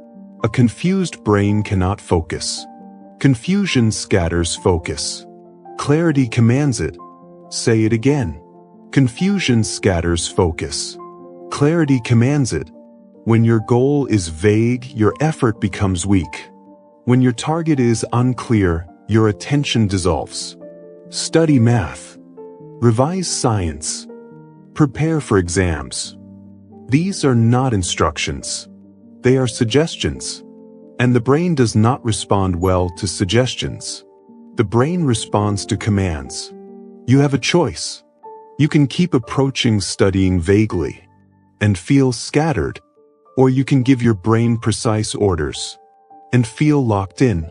[SPEAKER 1] A confused brain cannot focus. Confusion scatters focus. Clarity commands it. Say it again. Confusion scatters focus. Clarity commands it. When your goal is vague, your effort becomes weak. When your target is unclear, your attention dissolves. Study math. Revise science. Prepare for exams. These are not instructions. They are suggestions. And the brain does not respond well to suggestions. The brain responds to commands. You have a choice. You can keep approaching studying vaguely and feel scattered, or you can give your brain precise orders and feel locked in.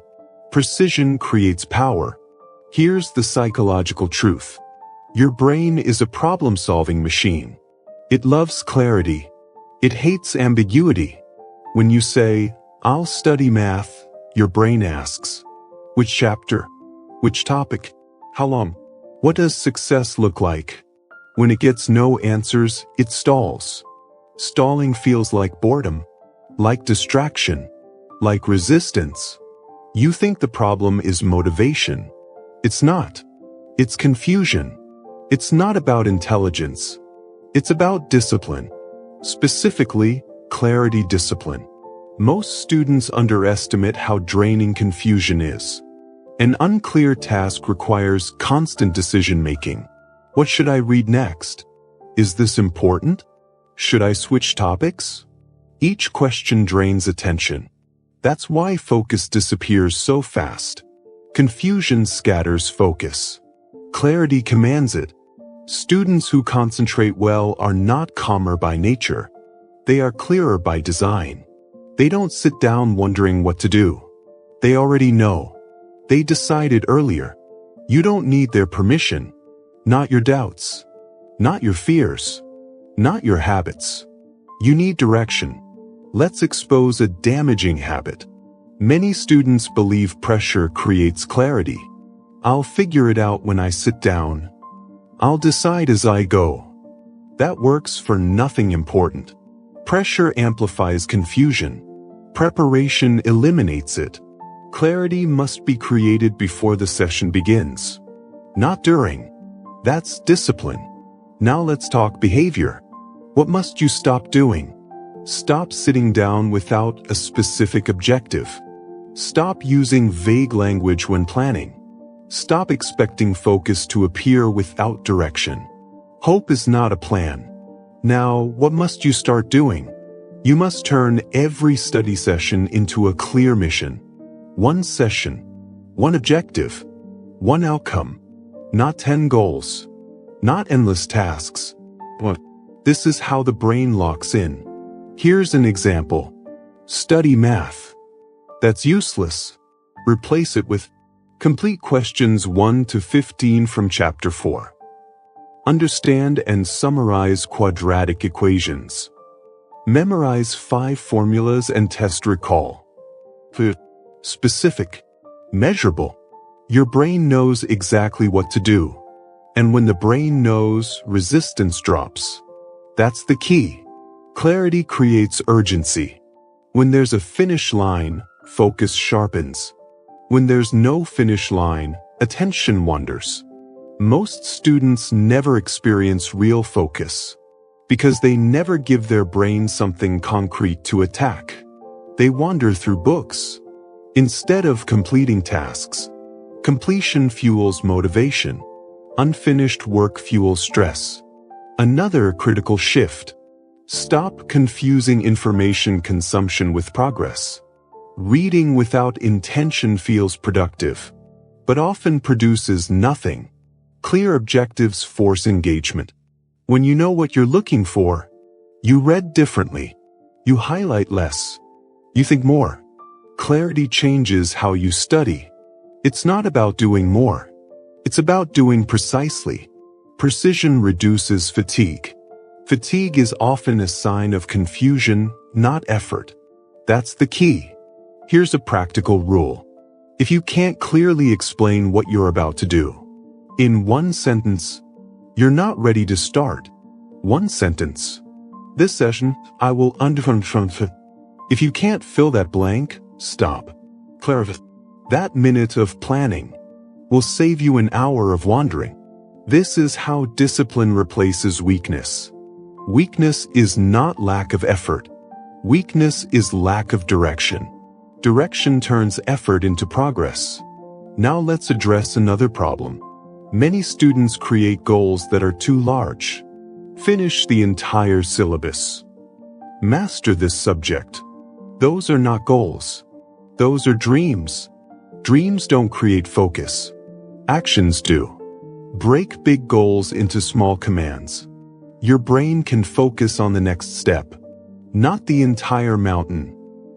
[SPEAKER 1] Precision creates power. Here's the psychological truth. Your brain is a problem-solving machine. It loves clarity. It hates ambiguity. When you say, "I'll study math," your brain asks, "Which chapter? Which topic? How long? What does success look like?" When it gets no answers, it stalls. Stalling feels like boredom, like distraction, like resistance. You think the problem is motivation. It's not. It's confusion. It's not about intelligence. It's about discipline. Specifically, clarity discipline. Most students underestimate how draining confusion is. An unclear task requires constant decision-making. What should I read next? Is this important? Should I switch topics? Each question drains attention. That's why focus disappears so fast. Confusion scatters focus. Clarity commands it. Students who concentrate well are not calmer by nature. They are clearer by design. They don't sit down wondering what to do. They already know. They decided earlier. You don't need their permission. Not your doubts. Not your fears. Not your habits. You need direction. Let's expose a damaging habit. Many students believe pressure creates clarity. I'll figure it out when I sit down. I'll decide as I go. That works for nothing important. Pressure amplifies confusion. Preparation eliminates it. Clarity must be created before the session begins, not during. That's discipline. Now let's talk behavior. What must you stop doing? Stop sitting down without a specific objective. Stop using vague language when planning. Stop expecting focus to appear without direction. Hope is not a plan. Now, what must you start doing? You must turn every study session into a clear mission. One session, one objective, one outcome. Not 10 goals. Not endless tasks. But this is how the brain locks in. Here's an example. Study math. That's useless. Replace it with complete questions 1 to 15 from chapter 4. Understand and summarize quadratic equations. Memorize 5 formulas and test recall. Specific. Measurable. Your brain knows exactly what to do. And when the brain knows, resistance drops. That's the key. Clarity creates urgency. When there's a finish line, focus sharpens. When there's no finish line, attention wanders. Most students never experience real focus because they never give their brain something concrete to attack. They wander through books. Instead of completing tasks, completion fuels motivation. Unfinished work fuels stress. Another critical shift. Stop confusing information consumption with progress. Reading without intention feels productive, but often produces nothing. Clear objectives force engagement. When you know what you're looking for, you read differently. You highlight less. You think more. Clarity changes how you study. It's not about doing more. It's about doing precisely. Precision reduces fatigue. Fatigue is often a sign of confusion, not effort. That's the key. Here's a practical rule. If you can't clearly explain what you're about to do, in one sentence, you're not ready to start. One sentence. This session, I will understand. If you can't fill that blank, stop. Clarify. That minute of planning will save you an hour of wandering. This is how discipline replaces weakness. Weakness is not lack of effort. Weakness is lack of direction. Direction turns effort into progress. Now let's address another problem. Many students create goals that are too large. Finish the entire syllabus. Master this subject. Those are not goals. Those are dreams. Dreams don't create focus. Actions do. Break big goals into small commands. Your brain can focus on the next step, not the entire mountain.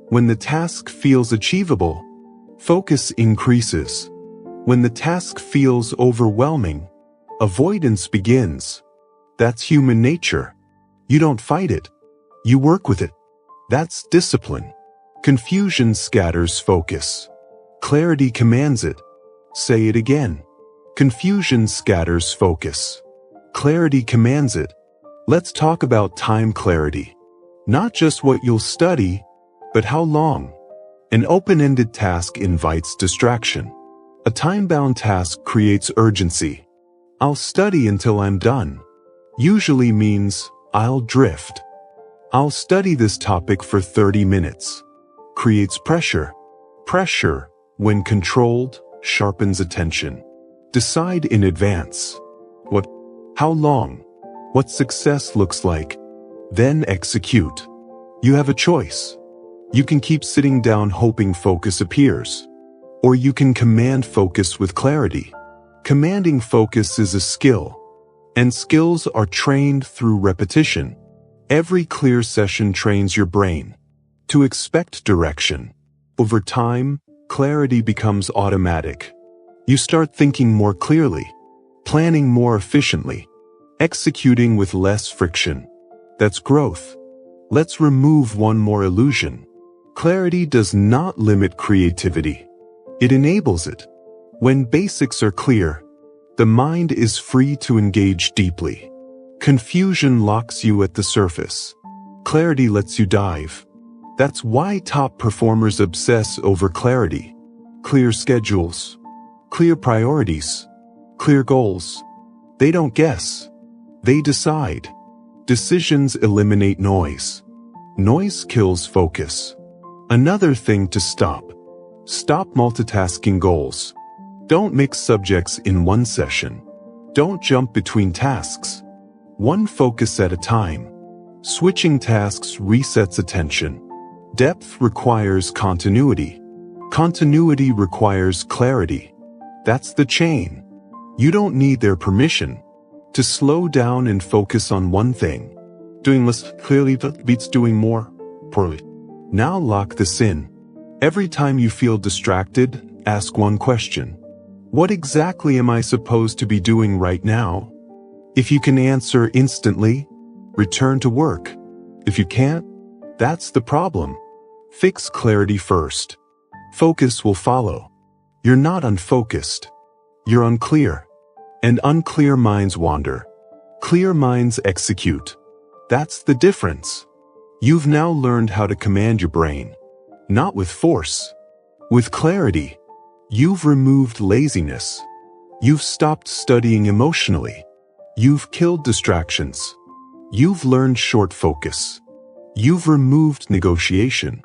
[SPEAKER 1] When the task feels achievable, focus increases. When the task feels overwhelming, avoidance begins. That's human nature. You don't fight it. You work with it. That's discipline. Confusion scatters focus. Clarity commands it. Say it again. Confusion scatters focus. Clarity commands it. Let's talk about time clarity. Not just what you'll study, but how long. An open-ended task invites distraction. A time-bound task creates urgency. I'll study until I'm done usually means I'll drift. I'll study this topic for 30 minutes. Creates pressure. Pressure, when controlled, sharpens attention. Decide in advance. What, how long, what success looks like. Then execute. You have a choice. You can keep sitting down hoping focus appears. Or you can command focus with clarity. Commanding focus is a skill. And skills are trained through repetition. Every clear session trains your brain to expect direction. Over time, clarity becomes automatic. You start thinking more clearly, planning more efficiently, executing with less friction. That's growth. Let's remove one more illusion. Clarity does not limit creativity. It enables it. When basics are clear, the mind is free to engage deeply. Confusion locks you at the surface. Clarity lets you dive. That's why top performers obsess over clarity. Clear schedules, clear priorities, clear goals. They don't guess. They decide. Decisions eliminate noise. Noise kills focus. Another thing to stop. Stop multitasking goals. Don't mix subjects in one session. Don't jump between tasks. One focus at a time. Switching tasks resets attention. Depth requires continuity. Continuity requires clarity. That's the chain. You don't need their permission to slow down and focus on one thing. Doing less clearly beats doing more poorly. Now lock this in. Every time you feel distracted, ask one question. What exactly am I supposed to be doing right now? If you can answer instantly, return to work. If you can't, that's the problem. Fix clarity first. Focus will follow. You're not unfocused. You're unclear. And unclear minds wander. Clear minds execute. That's the difference. You've now learned how to command your brain. Not with force. With clarity. You've removed laziness. You've stopped studying emotionally. You've killed distractions. You've learned short focus. You've removed negotiation.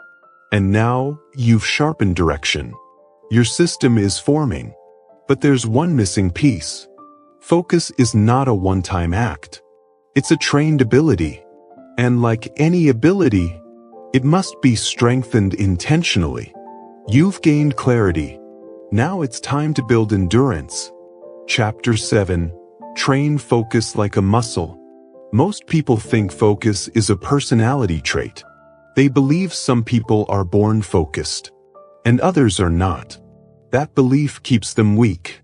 [SPEAKER 1] And now, you've sharpened direction. Your system is forming. But there's one missing piece. Focus is not a one-time act. It's a trained ability. And like any ability, it must be strengthened intentionally. You've gained clarity. Now it's time to build endurance. Chapter 7. Train focus like a muscle. Most people think focus is a personality trait. They believe some people are born focused, and others are not. That belief keeps them weak.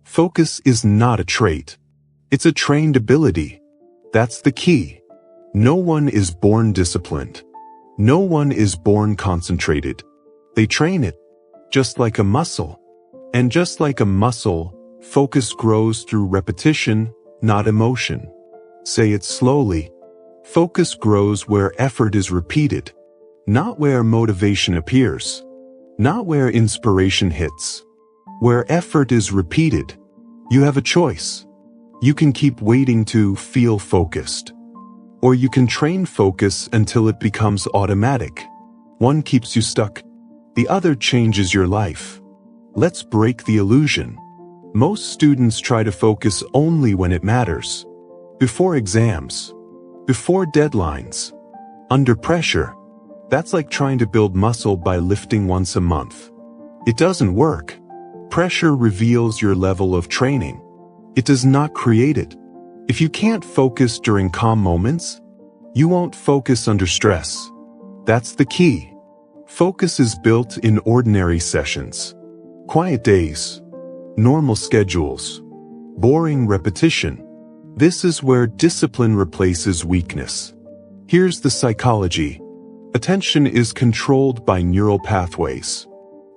[SPEAKER 1] Focus is not a trait. It's a trained ability. That's the key. No one is born disciplined. No one is born concentrated. They train it, just like a muscle. And just like a muscle, focus grows through repetition, not emotion. Say it slowly. Focus grows where effort is repeated, not where motivation appears, not where inspiration hits. Where effort is repeated, you have a choice. You can keep waiting to feel focused, or you can train focus until it becomes automatic. One keeps you stuck, the other changes your life. Let's break the illusion. Most students try to focus only when it matters. Before exams. Before deadlines. Under pressure. That's like trying to build muscle by lifting once a month. It doesn't work. Pressure reveals your level of training. It does not create it. If you can't focus during calm moments, you won't focus under stress. That's the key. Focus is built in ordinary sessions. Quiet days. Normal schedules. Boring repetition. This is where discipline replaces weakness. Here's the psychology. Attention is controlled by neural pathways.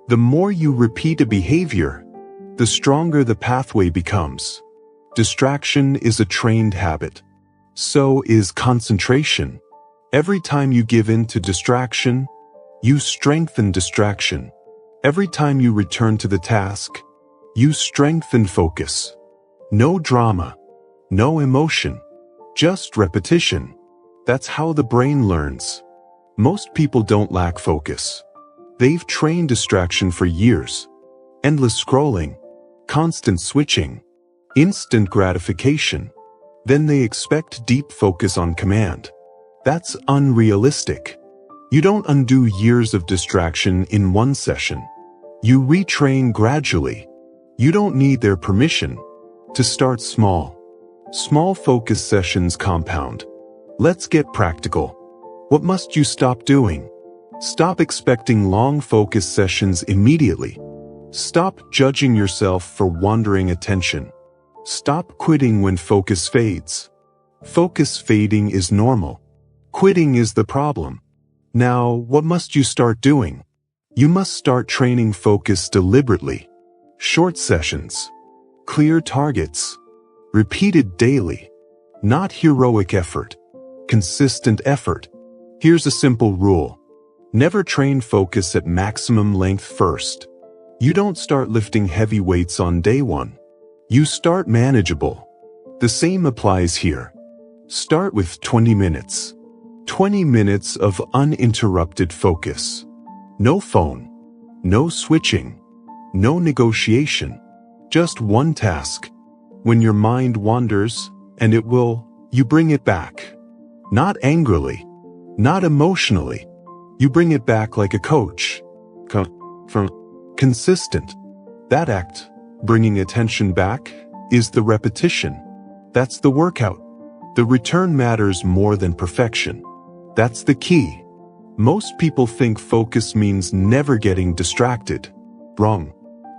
[SPEAKER 1] The more you repeat a behavior, the stronger the pathway becomes. Distraction is a trained habit. So is concentration. Every time you give in to distraction, you strengthen distraction. Every time you return to the task, you strengthen focus. No drama, no emotion, just repetition. That's how the brain learns. Most people don't lack focus. They've trained distraction for years. Endless scrolling, constant switching, instant gratification. Then they expect deep focus on command. That's unrealistic. You don't undo years of distraction in one session. You retrain gradually. You don't need their permission. To start small. Small focus sessions compound. Let's get practical. What must you stop doing? Stop expecting long focus sessions immediately. Stop judging yourself for wandering attention. Stop quitting when focus fades. Focus fading is normal. Quitting is the problem. Now, what must you start doing? You must start training focus deliberately. Short sessions. Clear targets. Repeated daily. Not heroic effort. Consistent effort. Here's a simple rule. Never train focus at maximum length first. You don't start lifting heavy weights on day one. You start manageable. The same applies here. Start with 20 minutes. 20 minutes of uninterrupted focus. No phone. No switching. No negotiation. Just one task. When your mind wanders, and it will, you bring it back. Not angrily. Not emotionally. You bring it back like a coach. Consistent. That act, bringing attention back, is the repetition. That's the workout. The return matters more than perfection. That's the key. Most people think focus means never getting distracted. Wrong.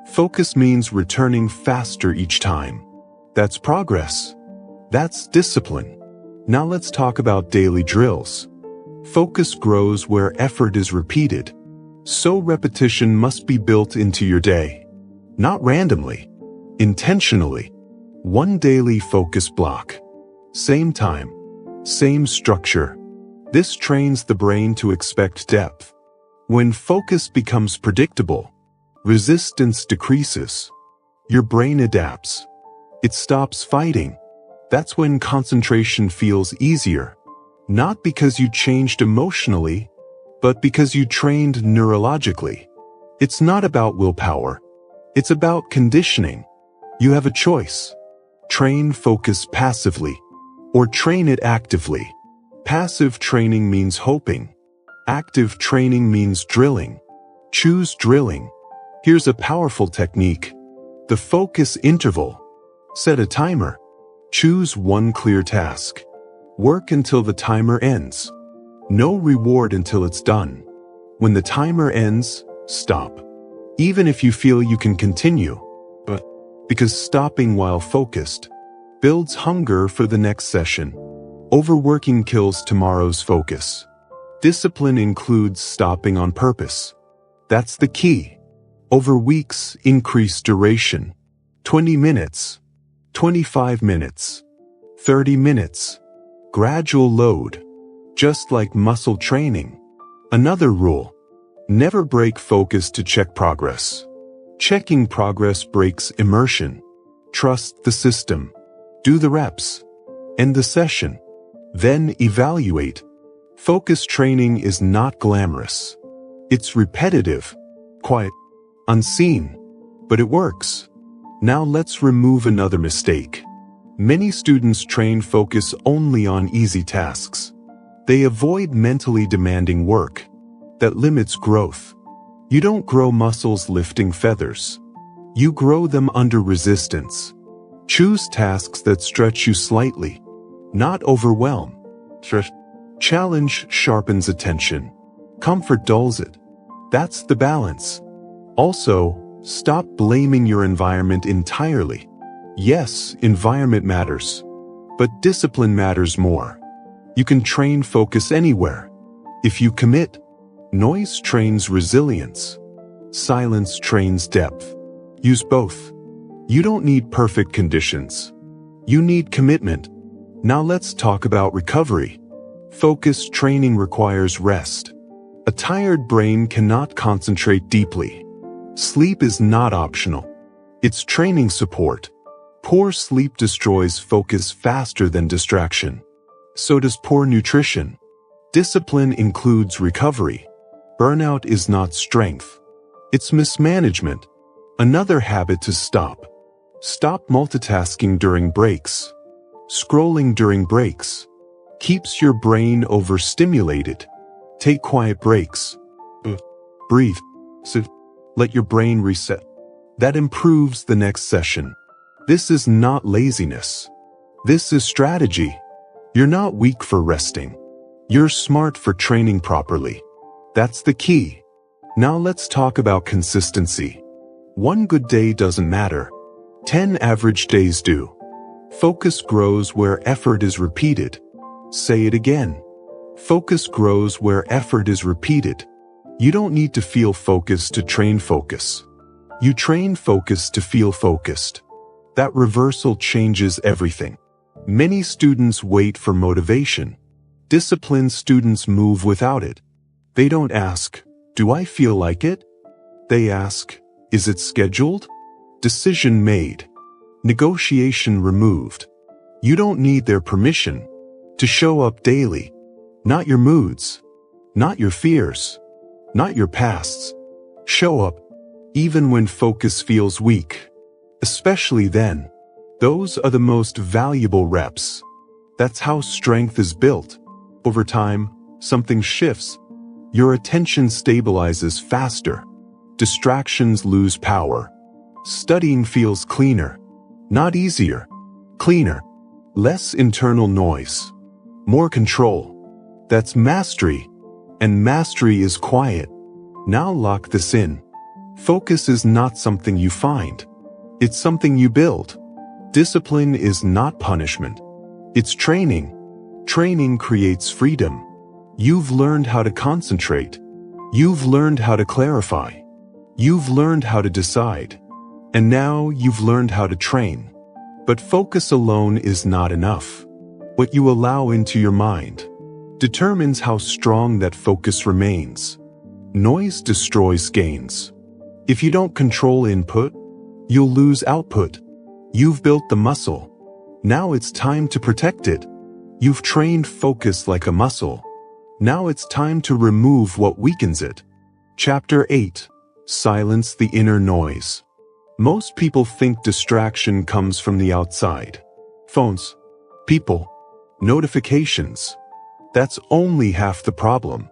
[SPEAKER 1] Focus means returning faster each time. That's progress. That's discipline. Now let's talk about daily drills. Focus grows where effort is repeated. So repetition must be built into your day. Not randomly. Intentionally. One daily focus block. Same time. Same structure. This trains the brain to expect depth. When focus becomes predictable, resistance decreases. Your brain adapts. It stops fighting. That's when concentration feels easier. Not because you changed emotionally, but because you trained neurologically. It's not about willpower. It's about conditioning. You have a choice. Train focus passively, or train it actively. Passive training means hoping. Active training means drilling. Choose drilling. Here's a powerful technique. The focus interval. Set a timer. Choose one clear task. Work until the timer ends. No reward until it's done. When the timer ends, stop. Even if you feel you can continue. Because stopping while focused builds hunger for the next session. Overworking kills tomorrow's focus. Discipline includes stopping on purpose. That's the key. Over weeks, increase duration. 20 minutes. 25 minutes. 30 minutes. Gradual load. Just like muscle training. Another rule. Never break focus to check progress. Checking progress breaks immersion. Trust the system. Do the reps. End the session. Then evaluate. Focus training is not glamorous. It's repetitive, quiet, unseen, but it works. Now let's remove another mistake. Many students train focus only on easy tasks. They avoid mentally demanding work. That limits growth. You don't grow muscles lifting feathers. You grow them under resistance. Choose tasks that stretch you slightly, not overwhelm. Challenge sharpens attention. Comfort dulls it. That's the balance. Also, stop blaming your environment entirely. Yes, environment matters. But discipline matters more. You can train focus anywhere. If you commit, noise trains resilience. Silence trains depth. Use both. You don't need perfect conditions. You need commitment. Now let's talk about recovery. Focus training requires rest. A tired brain cannot concentrate deeply. Sleep is not optional. It's training support. Poor sleep destroys focus faster than distraction. So does poor nutrition. Discipline includes recovery. Burnout is not strength. It's mismanagement. Another habit to stop. Stop multitasking during breaks. Scrolling during breaks keeps your brain overstimulated. Take quiet breaks. Breathe. Sit. Let your brain reset. That improves the next session. This is not laziness. This is strategy. You're not weak for resting. You're smart for training properly. That's the key. Now let's talk about consistency. One good day doesn't matter. 10 average days do. Focus grows where effort is repeated. Say it again. Focus grows where effort is repeated. You don't need to feel focused to train focus. You train focus to feel focused. That reversal changes everything. Many students wait for motivation. Disciplined students move without it. They don't ask, "Do I feel like it?" They ask, "Is it scheduled?" Decision made. Negotiation removed. You don't need their permission to show up daily. Not your moods. Not your fears. Not your pasts. Show up, even when focus feels weak. Especially then. Those are the most valuable reps. That's how strength is built. Over time, something shifts. Your attention stabilizes faster. Distractions lose power. Studying feels cleaner. Not easier. Cleaner. Less internal noise. More control. That's mastery. And mastery is quiet. Now lock this in. Focus is not something you find. It's something you build. Discipline is not punishment. It's training. Training creates freedom. You've learned how to concentrate. You've learned how to clarify. You've learned how to decide. And now you've learned how to train. But focus alone is not enough. What you allow into your mind determines how strong that focus remains. Noise destroys gains. If you don't control input, you'll lose output. You've built the muscle. Now it's time to protect it. You've trained focus like a muscle. Now it's time to remove what weakens it. Chapter 8. Silence the inner noise. Most people think distraction comes from the outside. Phones, people, notifications. That's only half the problem.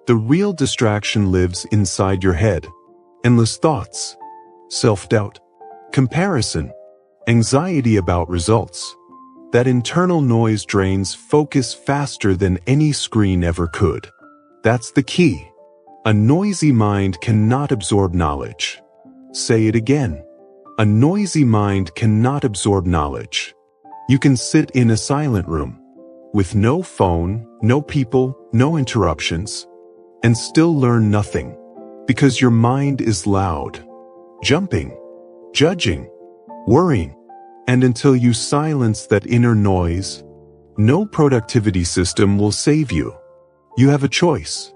[SPEAKER 1] The real distraction lives inside your head. Endless thoughts, self-doubt, comparison, anxiety about results. That internal noise drains focus faster than any screen ever could. That's the key. A noisy mind cannot absorb knowledge. Say it again. A noisy mind cannot absorb knowledge. You can sit in a silent room, with no phone, no people, no interruptions, and still learn nothing, because your mind is loud, jumping, judging, worrying. And until you silence that inner noise, no productivity system will save you. You have a choice.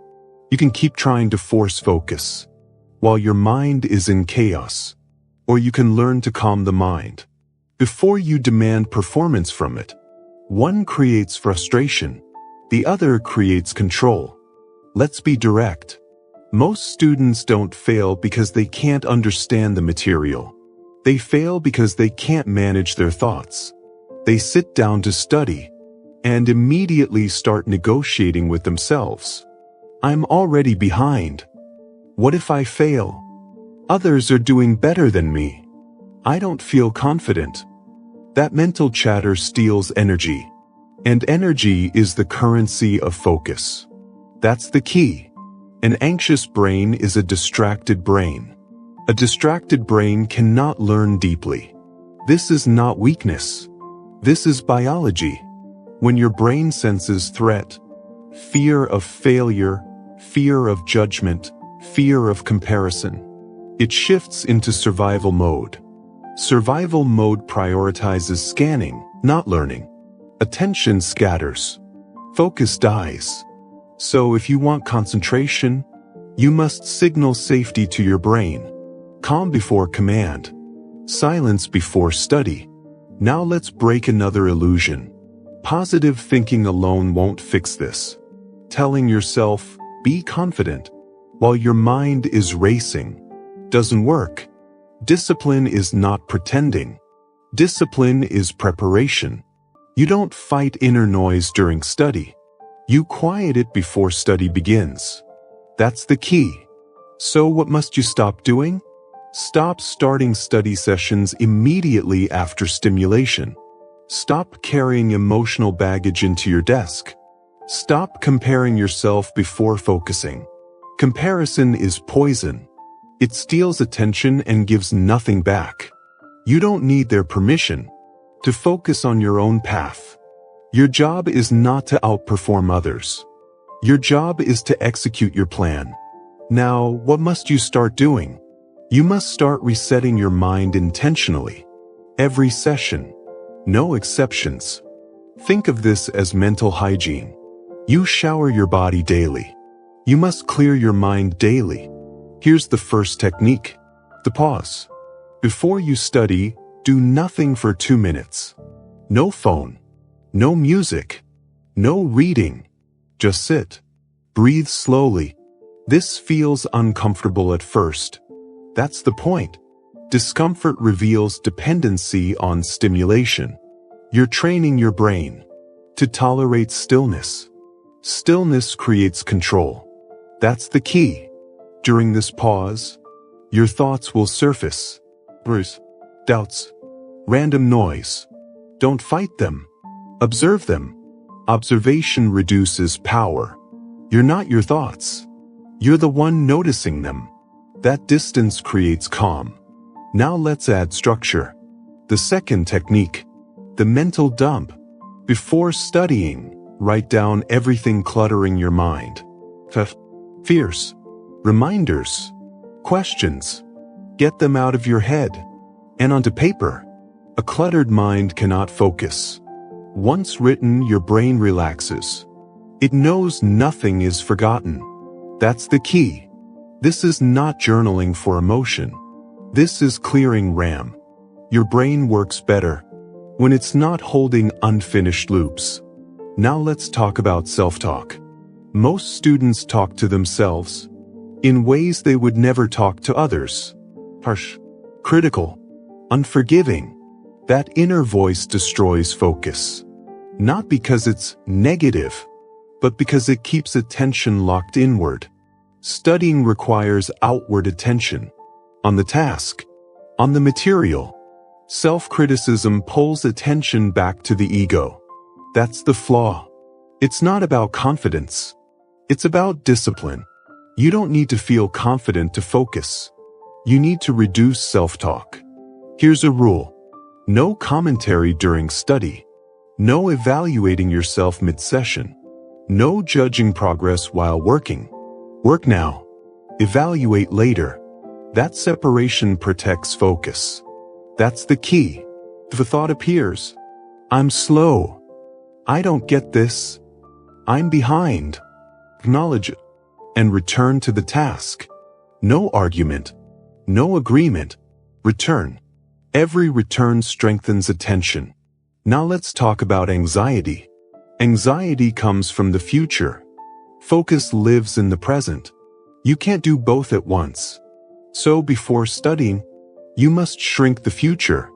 [SPEAKER 1] You can keep trying to force focus while your mind is in chaos, or you can learn to calm the mind before you demand performance from it. One creates frustration, the other creates control. Let's be direct. Most students don't fail because they can't understand the material. They fail because they can't manage their thoughts. They sit down to study and immediately start negotiating with themselves. I'm already behind. What if I fail? Others are doing better than me. I don't feel confident. That mental chatter steals energy, and energy is the currency of focus. That's the key. An anxious brain is a distracted brain. A distracted brain cannot learn deeply. This is not weakness. This is biology. When your brain senses threat, fear of failure, fear of judgment, fear of comparison, it shifts into survival mode. Survival mode prioritizes scanning, not learning. Attention scatters. Focus dies. So if you want concentration, you must signal safety to your brain. Calm before command. Silence before study. Now let's break another illusion. Positive thinking alone won't fix this. Telling yourself, be confident, while your mind is racing, doesn't work. Discipline is not pretending. Discipline is preparation. You don't fight inner noise during study. You quiet it before study begins. That's the key. So what must you stop doing? Stop starting study sessions immediately after stimulation. Stop carrying emotional baggage into your desk. Stop comparing yourself before focusing. Comparison is poison. It steals attention and gives nothing back. You don't need their permission to focus on your own path. Your job is not to outperform others. Your job is to execute your plan. Now, what must you start doing? You must start resetting your mind intentionally. Every session. No exceptions. Think of this as mental hygiene. You shower your body daily. You must clear your mind daily. Here's the first technique. The pause. Before you study, do nothing for 2 minutes. No phone. No music. No reading. Just sit. Breathe slowly. This feels uncomfortable at first. That's the point. Discomfort reveals dependency on stimulation. You're training your brain to tolerate stillness. Stillness creates control. That's the key. During this pause, your thoughts will surface. Worries, doubts, random noise. Don't fight them. Observe them. Observation reduces power. You're not your thoughts. You're the one noticing them. That distance creates calm. Now let's add structure. The second technique, the mental dump. Before studying, write down everything cluttering your mind. Fears, reminders, questions. Get them out of your head and onto paper. A cluttered mind cannot focus. Once written, your brain relaxes. It knows nothing is forgotten. That's the key. This is not journaling for emotion. This is clearing RAM. Your brain works better when it's not holding unfinished loops. Now let's talk about self-talk. Most students talk to themselves in ways they would never talk to others. Harsh, critical, unforgiving. That inner voice destroys focus. Not because it's negative, but because it keeps attention locked inward. Studying requires outward attention. On the task, on the material. Self-criticism pulls attention back to the ego. That's the flaw. It's not about confidence. It's about discipline. You don't need to feel confident to focus. You need to reduce self-talk. Here's a rule. No commentary during study. No evaluating yourself mid-session. No judging progress while working. Work now. Evaluate later. That separation protects focus. That's the key. If a thought appears, I'm slow. I don't get this. I'm behind. Acknowledge it and return to the task. No argument. No agreement. Return. Every return strengthens attention. Now let's talk about anxiety. Anxiety comes from the future. Focus lives in the present. You can't do both at once. So before studying, you must shrink the future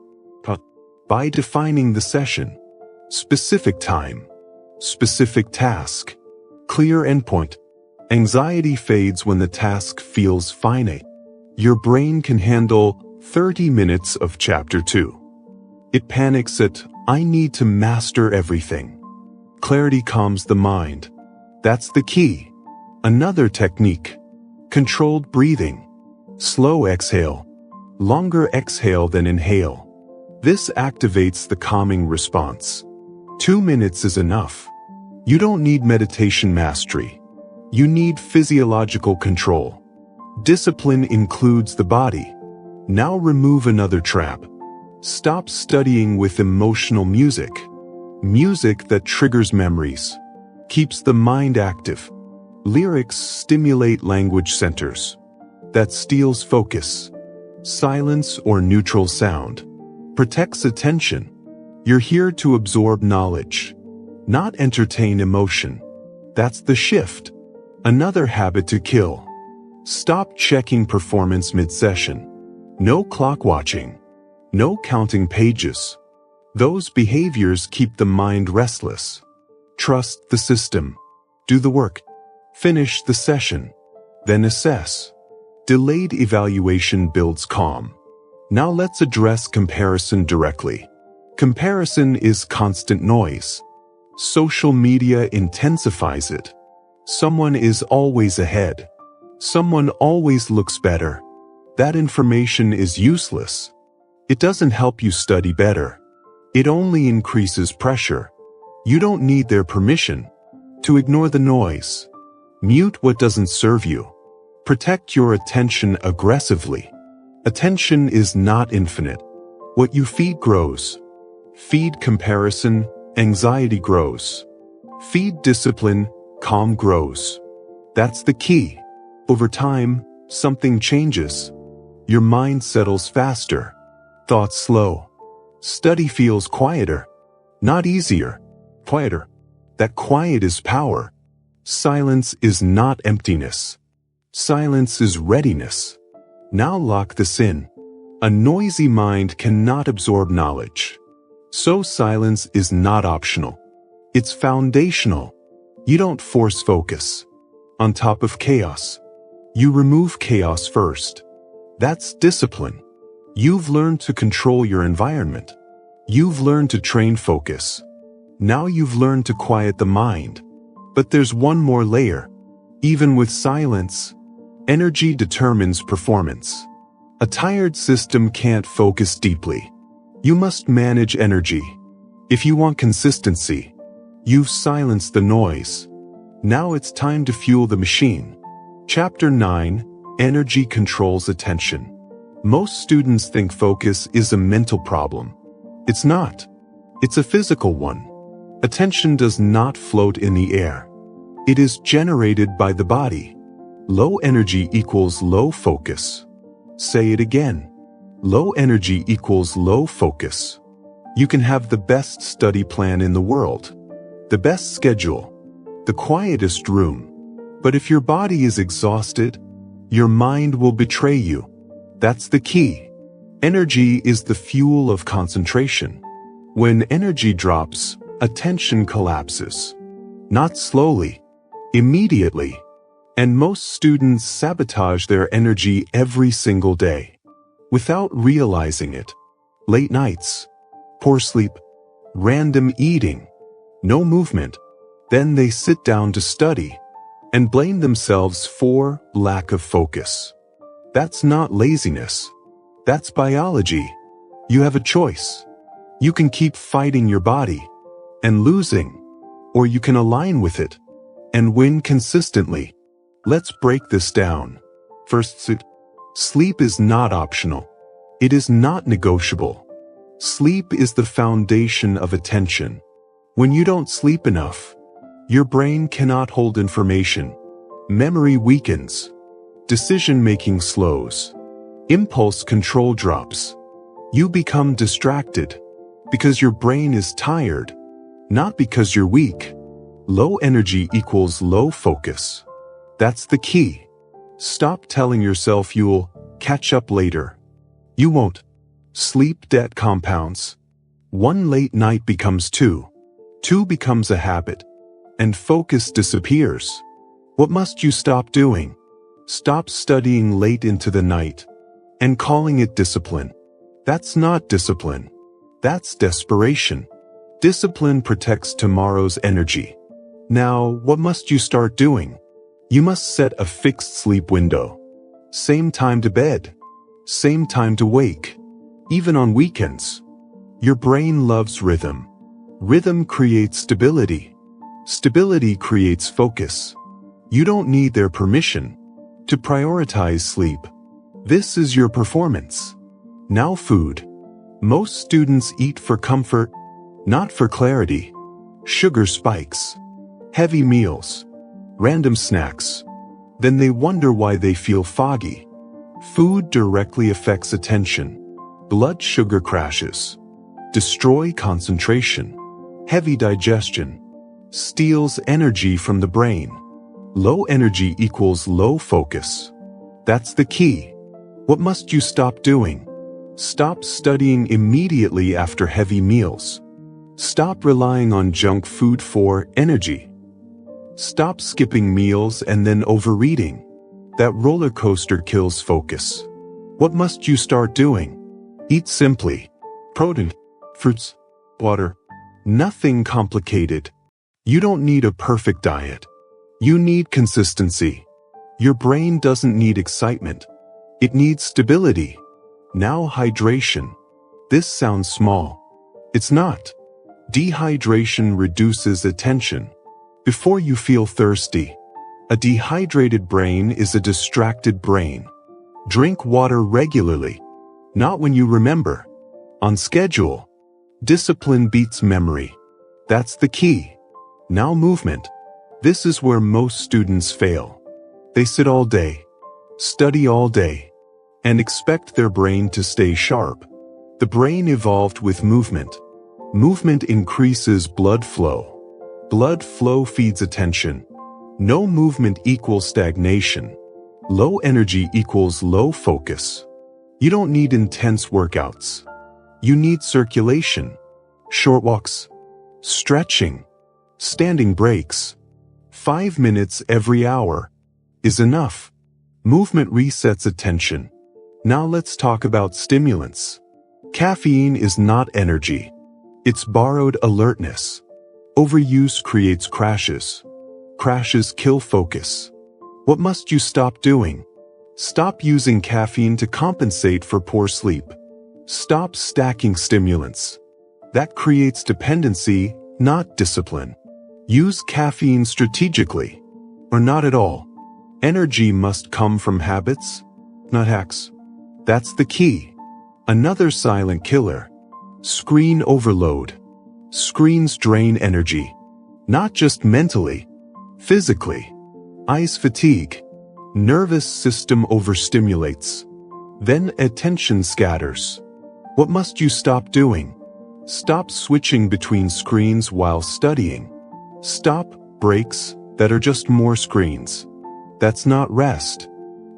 [SPEAKER 1] by defining the session, specific time, specific task, clear endpoint. Anxiety fades when the task feels finite. Your brain can handle 30 minutes of chapter 2. It panics at, I need to master everything. Clarity calms the mind. That's the key. Another technique. Controlled breathing. Slow exhale. Longer exhale than inhale. This activates the calming response. 2 minutes is enough. You don't need meditation mastery. You need physiological control. Discipline includes the body. Now remove another trap. Stop studying with emotional music. Music that triggers memories. Keeps the mind active. Lyrics stimulate language centers. That steals focus. Silence or neutral sound protects attention. You're here to absorb knowledge, not entertain emotion. That's the shift. Another habit to kill. Stop checking performance mid-session. No clock watching. No counting pages. Those behaviors keep the mind restless. Trust the system. Do the work. Finish the session. Then assess. Delayed evaluation builds calm. Now let's address comparison directly. Comparison is constant noise. Social media intensifies it. Someone is always ahead. Someone always looks better. That information is useless. It doesn't help you study better. It only increases pressure. You don't need their permission to ignore the noise. Mute what doesn't serve you. Protect your attention aggressively. Attention is not infinite. What you feed grows. Feed comparison, anxiety grows. Feed discipline, calm grows. That's the key. Over time, something changes. Your mind settles faster. Thoughts slow. Study feels quieter. Not easier. Quieter. That quiet is power. Silence is not emptiness. Silence is readiness. Now lock this in. A noisy mind cannot absorb knowledge. So silence is not optional. It's foundational. You don't force focus. On top of chaos. You remove chaos first. That's discipline. You've learned to control your environment. You've learned to train focus. Now you've learned to quiet the mind. But there's one more layer. Even with silence, energy determines performance. A tired system can't focus deeply. You must manage energy. If you want consistency, you've silenced the noise. Now it's time to fuel the machine. Chapter 9, Energy Controls Attention. Most students think focus is a mental problem. It's not. It's a physical one. Attention does not float in the air. It is generated by the body. Low energy equals low focus. Say it again. Low energy equals low focus. You can have the best study plan in the world, the best schedule, the quietest room. But if your body is exhausted, your mind will betray you. That's the key. Energy is the fuel of concentration. When energy drops, attention collapses. Not slowly, immediately. And most students sabotage their energy every single day. Without realizing it. Late nights, poor sleep, random eating, no movement. Then they sit down to study and blame themselves for lack of focus. That's not laziness. That's biology. You have a choice. You can keep fighting your body and losing, or you can align with it and win consistently. Let's break this down. First, sleep is not optional. It is not negotiable. Sleep is the foundation of attention. When you don't sleep enough, your brain cannot hold information. Memory weakens. Decision-making slows. Impulse control drops. You become distracted because your brain is tired, not because you're weak. Low energy equals low focus. That's the key. Stop telling yourself you'll catch up later. You won't. Sleep debt compounds. One late night becomes two. Two becomes a habit. And focus disappears. What must you stop doing? Stop studying late into the night and calling it discipline. That's not discipline. That's desperation. Discipline protects tomorrow's energy. Now, what must you start doing? You must set a fixed sleep window. Same time to bed. Same time to wake. Even on weekends. Your brain loves rhythm. Rhythm creates stability. Stability creates focus. You don't need their permission to prioritize sleep. This is your performance. Now food. Most students eat for comfort, not for clarity. Sugar spikes, heavy meals, random snacks. Then they wonder why they feel foggy. Food directly affects attention. Blood sugar crashes. Destroy concentration. Heavy digestion steals energy from the brain. Low energy equals low focus. That's the key. What must you stop doing? Stop studying immediately after heavy meals. Stop relying on junk food for energy. Stop skipping meals and then overeating. That roller coaster kills focus. What must you start doing? Eat simply. Protein, fruits, water. Nothing complicated. You don't need a perfect diet. You need consistency. Your brain doesn't need excitement. It needs stability. Now hydration. This sounds small. It's not. Dehydration reduces attention. Before you feel thirsty, a dehydrated brain is a distracted brain. Drink water regularly. Not when you remember. On schedule. Discipline beats memory. That's the key. Now movement. This is where most students fail. They sit all day, study all day, and expect their brain to stay sharp. The brain evolved with movement. Movement increases blood flow. Blood flow feeds attention. No movement equals stagnation. Low energy equals low focus. You don't need intense workouts. You need circulation, short walks, stretching, standing breaks. 5 minutes every hour is enough. Movement resets attention. Now let's talk about stimulants. Caffeine is not energy. It's borrowed alertness. Overuse creates crashes. Crashes kill focus. What must you stop doing? Stop using caffeine to compensate for poor sleep. Stop stacking stimulants. That creates dependency, not discipline. Use caffeine strategically, or not at all. Energy must come from habits, not hacks. That's the key. Another silent killer. Screen overload. Screens drain energy. Not just mentally, physically. Eyes fatigue. Nervous system overstimulates. Then attention scatters. What must you stop doing? Stop switching between screens while studying. Stop breaks that are just more screens. That's not rest.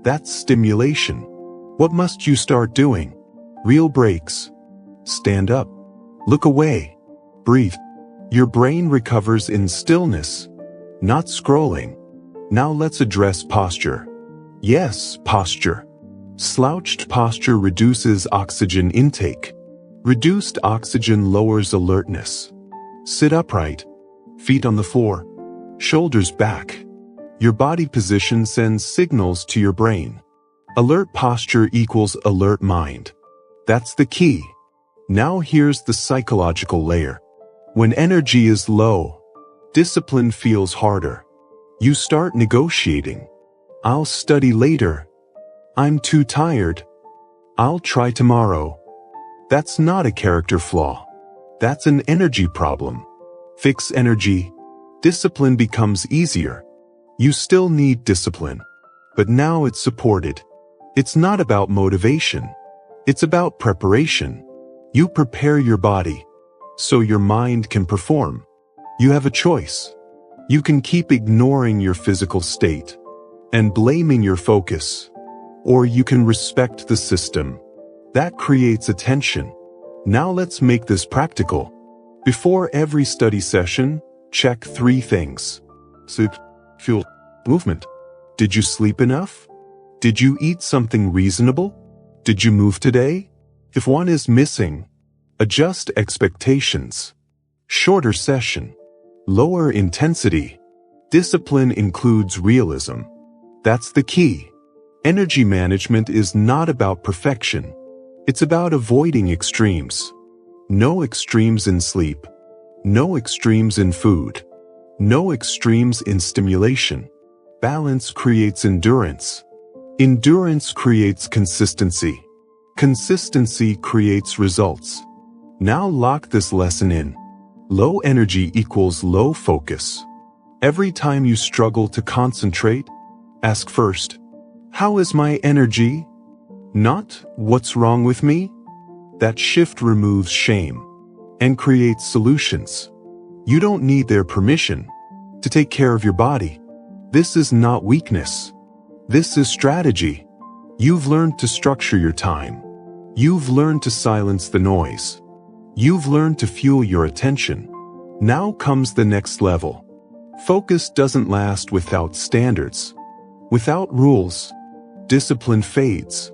[SPEAKER 1] That's stimulation. What must you start doing? Real breaks. Stand up. Look away. Breathe. Your brain recovers in stillness, not scrolling. Now let's address posture. Yes, posture. Slouched posture reduces oxygen intake. Reduced oxygen lowers alertness. Sit upright. Feet on the floor. Shoulders back. Your body position sends signals to your brain. Alert posture equals alert mind. That's the key. Now here's the psychological layer. When energy is low, discipline feels harder. You start negotiating. I'll study later. I'm too tired. I'll try tomorrow. That's not a character flaw. That's an energy problem. Fix energy. Discipline becomes easier. You still need discipline, but now it's supported. It's not about motivation. It's about preparation. You prepare your body so your mind can perform. You have a choice. You can keep ignoring your physical state and blaming your focus, or you can respect the system. That creates attention. Now let's make this practical. Before every study session, check 3 things. Sleep, fuel, movement. Did you sleep enough? Did you eat something reasonable? Did you move today? If one is missing, adjust expectations. Shorter session. Lower intensity. Discipline includes realism. That's the key. Energy management is not about perfection. It's about avoiding extremes. No extremes in sleep. No extremes in food. No extremes in stimulation. Balance creates endurance. Endurance creates consistency. Consistency creates results. Now lock this lesson in. Low energy equals low focus. Every time you struggle to concentrate, ask first, how is my energy? Not, what's wrong with me? That shift removes shame and creates solutions. You don't need their permission to take care of your body. This is not weakness. This is strategy. You've learned to structure your time. You've learned to silence the noise. You've learned to fuel your attention. Now comes the next level. Focus doesn't last without standards. Without rules, discipline fades.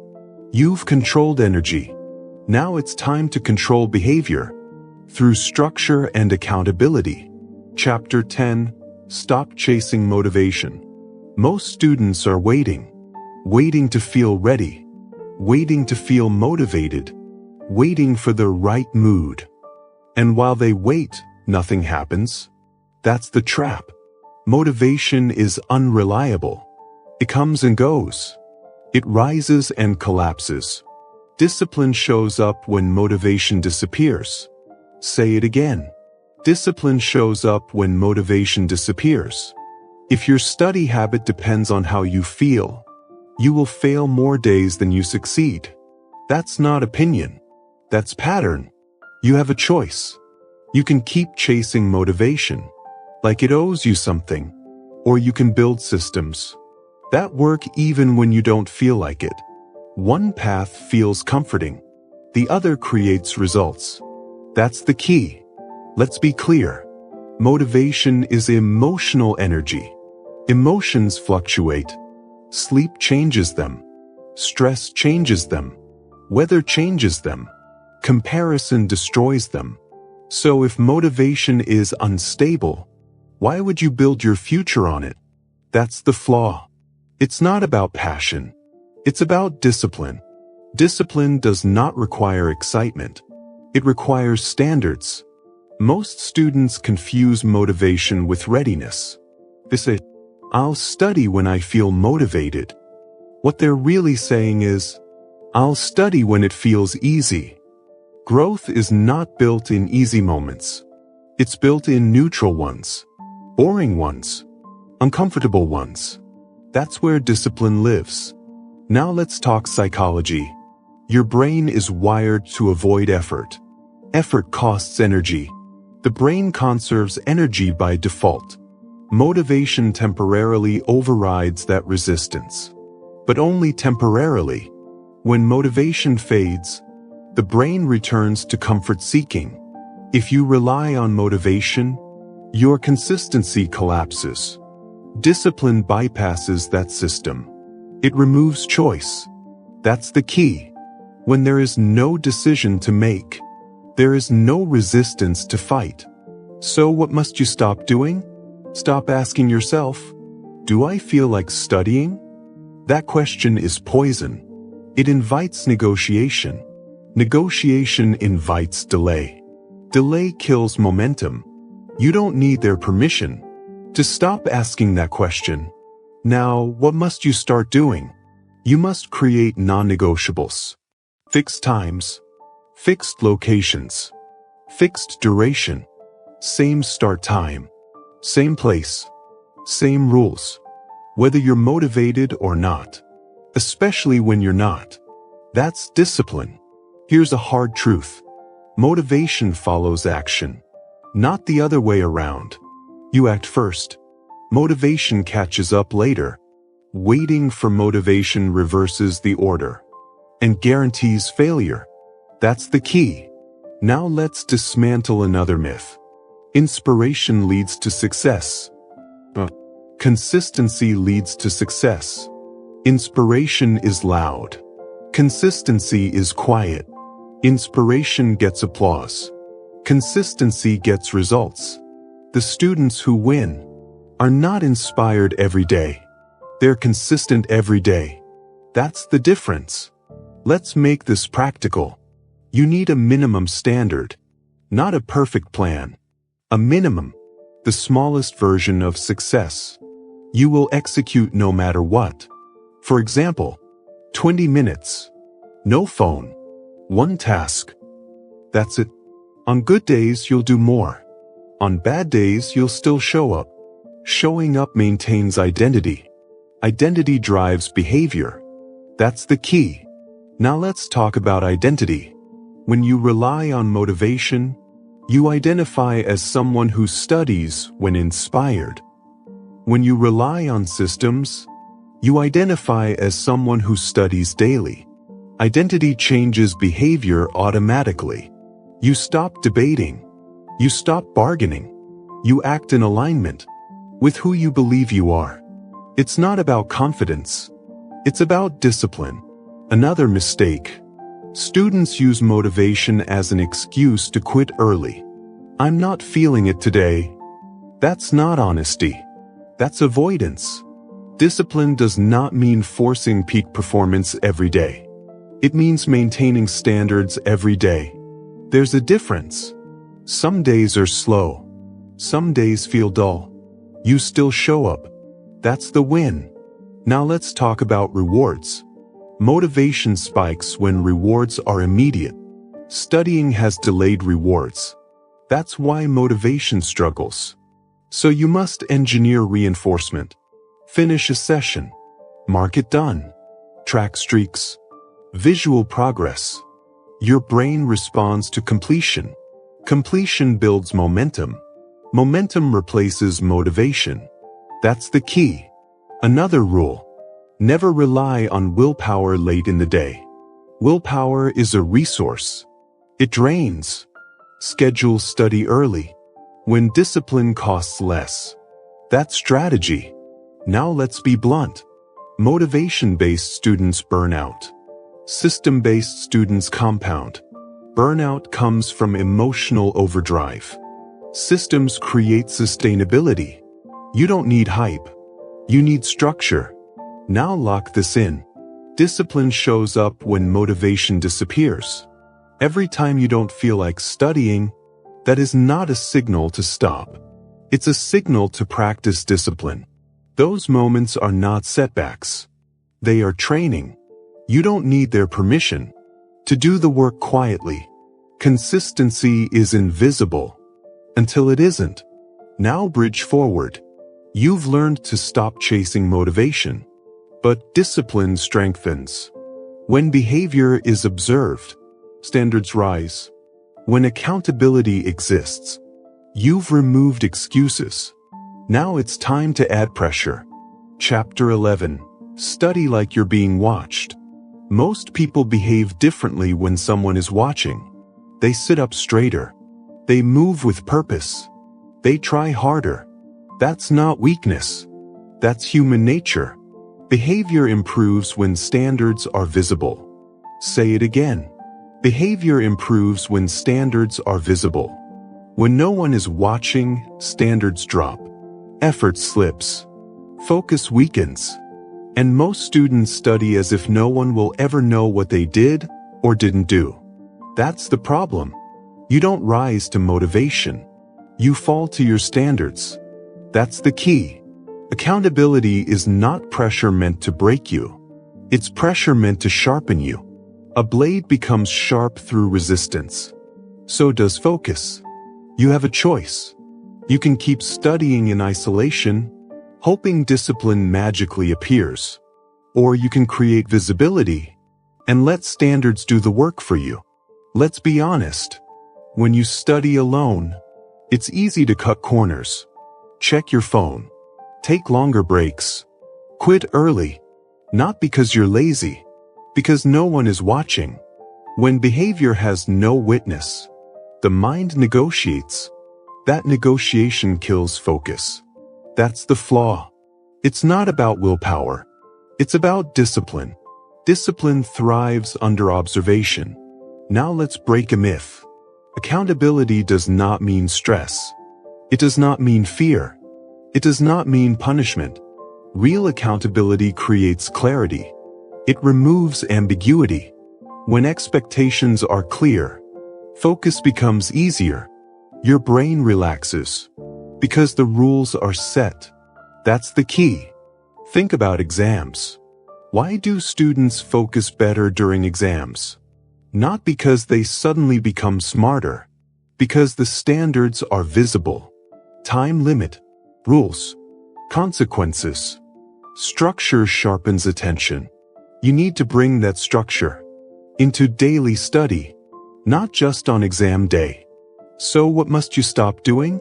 [SPEAKER 1] You've controlled energy. Now it's time to control behavior through structure and accountability. Chapter 10. Stop chasing motivation. Most students are waiting to feel ready, waiting to feel motivated, waiting for the right mood. And while they wait, nothing happens. That's the trap. Motivation is unreliable. It comes and goes. It rises and collapses. Discipline shows up when motivation disappears. Say it again. Discipline shows up when motivation disappears. If your study habit depends on how you feel, you will fail more days than you succeed. That's not opinion. That's pattern. You have a choice. You can keep chasing motivation, like it owes you something, or you can build systems that work even when you don't feel like it. One path feels comforting. The other creates results. That's the key. Let's be clear. Motivation is emotional energy. Emotions fluctuate. Sleep changes them. Stress changes them. Weather changes them. Comparison destroys them. So if motivation is unstable, why would you build your future on it? That's the flaw. It's not about passion. It's about discipline. Discipline does not require excitement. It requires standards. Most students confuse motivation with readiness. They say, I'll study when I feel motivated. What they're really saying is, I'll study when it feels easy. Growth is not built in easy moments. It's built in neutral ones, boring ones, uncomfortable ones. That's where discipline lives. Now let's talk psychology. Your brain is wired to avoid effort. Effort costs energy. The brain conserves energy by default. Motivation temporarily overrides that resistance. But only temporarily. When motivation fades, the brain returns to comfort seeking. If you rely on motivation, your consistency collapses. Discipline bypasses that system. It removes choice. That's the key. When there is no decision to make, there is no resistance to fight. So what must you stop doing? Stop asking yourself, do I feel like studying? That question is poison. It invites negotiation. Negotiation invites delay. Delay kills momentum. You don't need their permission to stop asking that question. Now, what must you start doing? You must create non-negotiables. Fixed times, fixed locations, fixed duration, same start time, same place, same rules. Whether you're motivated or not, especially when you're not. That's discipline. Here's a hard truth. Motivation follows action, not the other way around. You act first. Motivation catches up later. Waiting for motivation reverses the order and guarantees failure. That's the key. Now let's dismantle another myth. Inspiration leads to success. Consistency leads to success. Inspiration is loud. Consistency is quiet. Inspiration gets applause. Consistency gets results. The students who win are not inspired every day. They're consistent every day. That's the difference. Let's make this practical. You need a minimum standard, not a perfect plan. A minimum, the smallest version of success. You will execute no matter what. For example, 20 minutes. No phone. One task. That's it. On good days, you'll do more. On bad days, you'll still show up. Showing up maintains identity. Identity drives behavior. That's the key. Now let's talk about identity. When you rely on motivation, you identify as someone who studies when inspired. When you rely on systems, you identify as someone who studies daily. Identity changes behavior automatically. You stop debating. You stop bargaining. You act in alignment with who you believe you are. It's not about confidence. It's about discipline. Another mistake. Students use motivation as an excuse to quit early. I'm not feeling it today. That's not honesty. That's avoidance. Discipline does not mean forcing peak performance every day. It means maintaining standards every day. There's a difference. Some days are slow. Some days feel dull. You still show up. That's the win. Now let's talk about rewards. Motivation spikes when rewards are immediate. Studying has delayed rewards. That's why motivation struggles. So you must engineer reinforcement. Finish a session. Mark it done. Track streaks. Visual progress. Your brain responds to completion. Completion builds momentum. Momentum replaces motivation. That's the key. Another rule. Never rely on willpower late in the day. Willpower is a resource. It drains. Schedule study early, when discipline costs less. That's strategy. Now let's be blunt. Motivation-based students burn out. System-based students compound. Burnout comes from emotional overdrive. Systems create sustainability. You don't need hype. You need structure. Now lock this in. Discipline shows up when motivation disappears. Every time you don't feel like studying, that is not a signal to stop. It's a signal to practice discipline. Those moments are not setbacks. They are training. You don't need their permission to do the work quietly. Consistency is invisible until it isn't. Now bridge forward. You've learned to stop chasing motivation, but discipline strengthens. When behavior is observed, standards rise. When accountability exists, you've removed excuses. Now it's time to add pressure. Chapter 11. Study like you're being watched. Most people behave differently when someone is watching. They sit up straighter. They move with purpose. They try harder. That's not weakness. That's human nature. Behavior improves when standards are visible. Say it again. Behavior improves when standards are visible. When no one is watching, standards drop. Effort slips. Focus weakens. And most students study as if no one will ever know what they did or didn't do. That's the problem. You don't rise to motivation. You fall to your standards. That's the key. Accountability is not pressure meant to break you. It's pressure meant to sharpen you. A blade becomes sharp through resistance. So does focus. You have a choice. You can keep studying in isolation, hoping discipline magically appears. Or you can create visibility and let standards do the work for you. Let's be honest. When you study alone, it's easy to cut corners. Check your phone. Take longer breaks. Quit early. Not because you're lazy, because no one is watching. When behavior has no witness, the mind negotiates. That negotiation kills focus. That's the flaw. It's not about willpower. It's about discipline. Discipline thrives under observation. Now let's break a myth. Accountability does not mean stress. It does not mean fear. It does not mean punishment. Real accountability creates clarity. It removes ambiguity. When expectations are clear, focus becomes easier. Your brain relaxes. Because the rules are set. That's the key. Think about exams. Why do students focus better during exams? Not because they suddenly become smarter. Because the standards are visible. Time limit, rules, consequences. Structure sharpens attention. You need to bring that structure into daily study, not just on exam day. So what must you stop doing?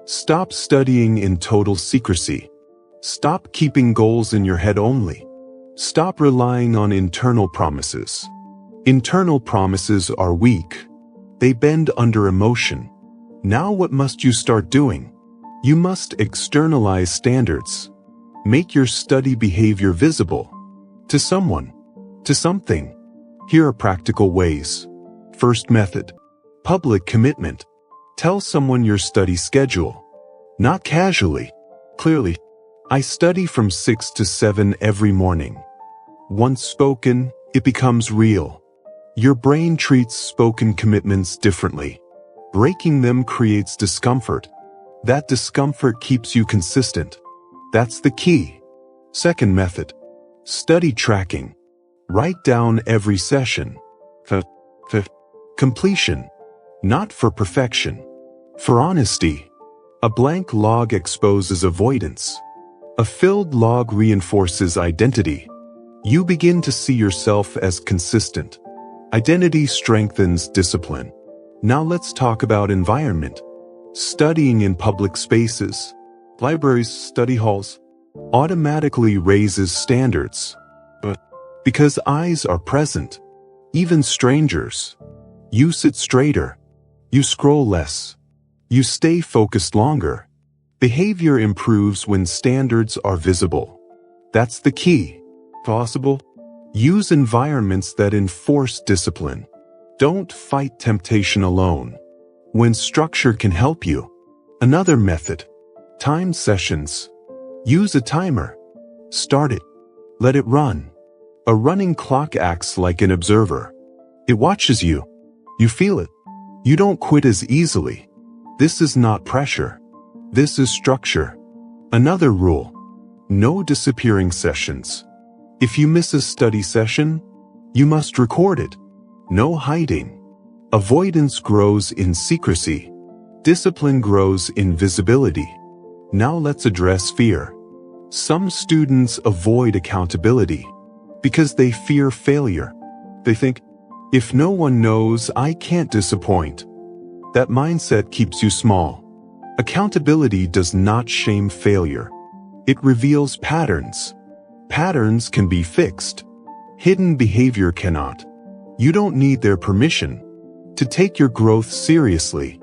[SPEAKER 1] Stop studying in total secrecy. Stop keeping goals in your head only. Stop relying on internal promises. Internal promises are weak. They bend under emotion. Now what must you start doing? You must externalize standards. Make your study behavior visible. To someone. To something. Here are practical ways. First method. Public commitment. Tell someone your study schedule. Not casually. Clearly. I study from 6 to 7 every morning. Once spoken, it becomes real. Your brain treats spoken commitments differently. Breaking them creates discomfort. That discomfort keeps you consistent. That's the key. Second method. Study tracking. Write down every session. Completion. Not for perfection. For honesty. A blank log exposes avoidance. A filled log reinforces identity. You begin to see yourself as consistent. Identity strengthens discipline. Now let's talk about environment. Studying in public spaces, libraries, study halls, automatically raises standards. But because eyes are present, even strangers, you sit straighter, you scroll less, you stay focused longer. Behavior improves when standards are visible. That's the key. Possible? Use environments that enforce discipline. Don't fight temptation alone. When structure can help you. Another method. Time sessions. Use a timer. Start it. Let it run. A running clock acts like an observer. It watches you. You feel it. You don't quit as easily. This is not pressure. This is structure. Another rule. No disappearing sessions. If you miss a study session, you must record it. No hiding. Avoidance grows in secrecy. Discipline grows in visibility. Now let's address fear. Some students avoid accountability because they fear failure. They think, if no one knows, I can't disappoint. That mindset keeps you small. Accountability does not shame failure. It reveals patterns. Patterns can be fixed. Hidden behavior cannot. You don't need their permission to take your growth seriously.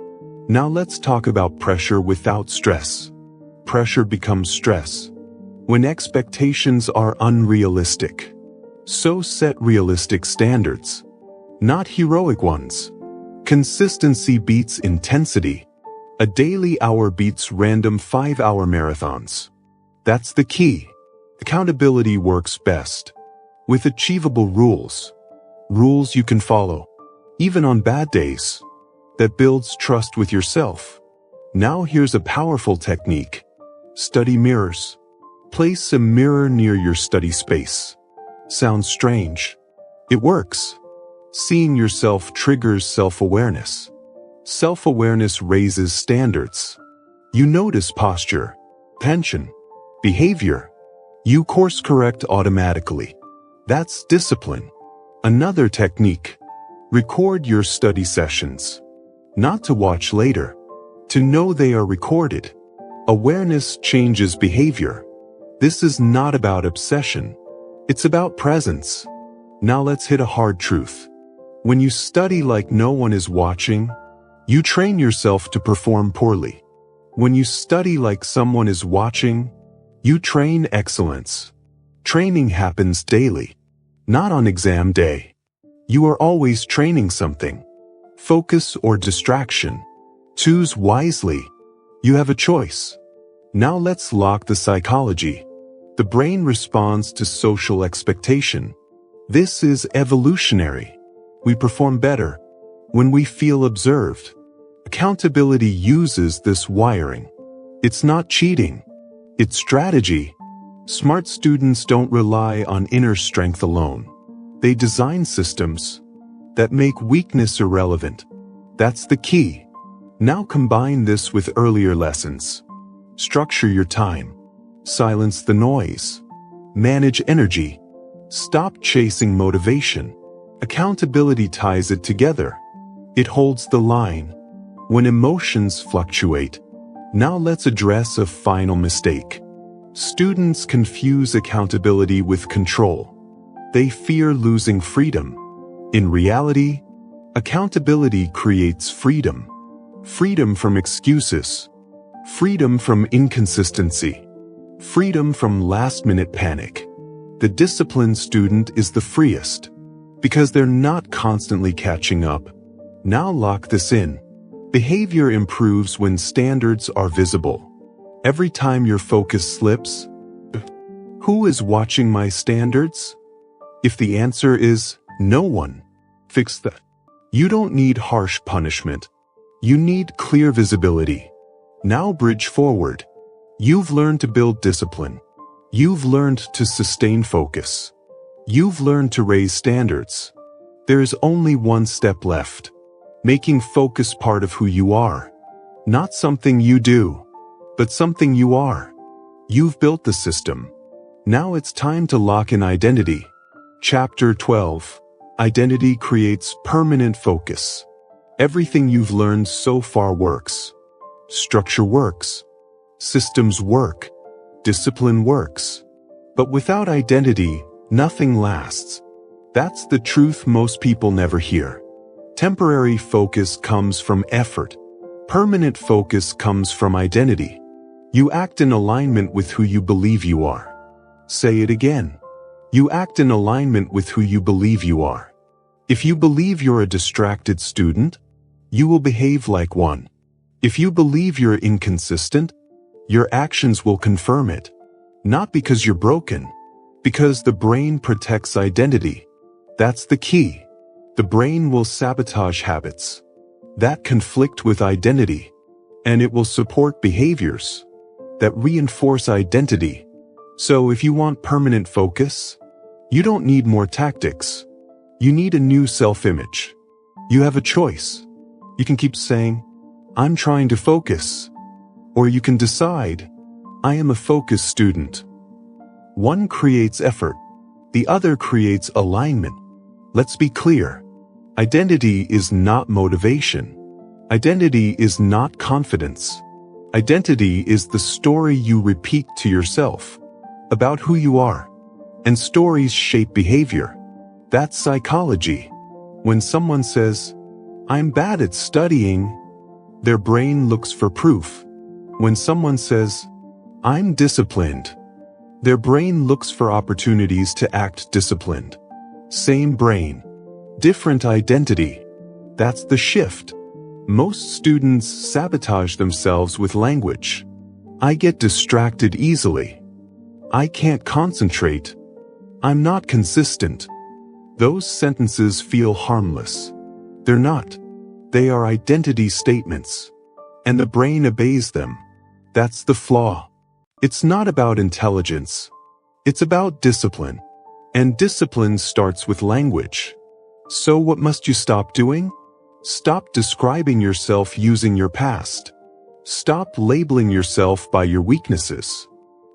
[SPEAKER 1] Now let's talk about pressure without stress. Pressure becomes stress when expectations are unrealistic. So set realistic standards, not heroic ones. Consistency beats intensity. A daily hour beats random 5-hour marathons. That's the key. Accountability works best with achievable rules. Rules you can follow, even on bad days. That builds trust with yourself. Now here's a powerful technique. Study mirrors. Place a mirror near your study space. Sounds strange. It works. Seeing yourself triggers self-awareness. Self-awareness raises standards. You notice posture, tension, behavior. You course correct automatically. That's discipline. Another technique. Record your study sessions. Not to watch later. To know they are recorded. Awareness changes behavior. This is not about obsession. It's about presence. Now let's hit a hard truth. When you study like no one is watching, you train yourself to perform poorly. When you study like someone is watching, you train excellence. Training happens daily, not on exam day. You are always training something. Focus or distraction. Choose wisely. You have a choice. Now let's lock the psychology. The brain responds to social expectation. This is evolutionary. We perform better when we feel observed. Accountability uses this wiring. It's not cheating. It's strategy. Smart students don't rely on inner strength alone. They design systems that make weakness irrelevant. That's the key. Now combine this with earlier lessons. Structure your time. Silence the noise. Manage energy. Stop chasing motivation. Accountability ties it together. It holds the line when emotions fluctuate. Now let's address a final mistake. Students confuse accountability with control. They fear losing freedom. In reality, accountability creates freedom. Freedom from excuses. Freedom from inconsistency. Freedom from last-minute panic. The disciplined student is the freest because they're not constantly catching up. Now lock this in. Behavior improves when standards are visible. Every time your focus slips, who is watching my standards? If the answer is no one, fix that. You don't need harsh punishment. You need clear visibility. Now bridge forward. You've learned to build discipline. You've learned to sustain focus. You've learned to raise standards. There is only one step left. Making focus part of who you are. Not something you do, but something you are. You've built the system. Now it's time to lock in identity. Chapter 12. Identity creates permanent focus. Everything you've learned so far works. Structure works. Systems work. Discipline works. But without identity, nothing lasts. That's the truth most people never hear. Temporary focus comes from effort. Permanent focus comes from identity. You act in alignment with who you believe you are. Say it again. You act in alignment with who you believe you are. If you believe you're a distracted student, you will behave like one. If you believe you're inconsistent, your actions will confirm it. Not because you're broken, because the brain protects identity. That's the key. The brain will sabotage habits that conflict with identity, and it will support behaviors that reinforce identity. So if you want permanent focus, you don't need more tactics. You need a new self-image. You have a choice. You can keep saying, I'm trying to focus. Or you can decide, I am a focused student. One creates effort. The other creates alignment. Let's be clear. Identity is not motivation. Identity is not confidence. Identity is the story you repeat to yourself about who you are. And stories shape behavior. That's psychology. When someone says, I'm bad at studying, their brain looks for proof. When someone says, I'm disciplined, their brain looks for opportunities to act disciplined. Same brain, different identity. That's the shift. Most students sabotage themselves with language. I get distracted easily. I can't concentrate. I'm not consistent. Those sentences feel harmless. They're not. They are identity statements. And the brain obeys them. That's the flaw. It's not about intelligence. It's about discipline. And discipline starts with language. So what must you stop doing? Stop describing yourself using your past. Stop labeling yourself by your weaknesses.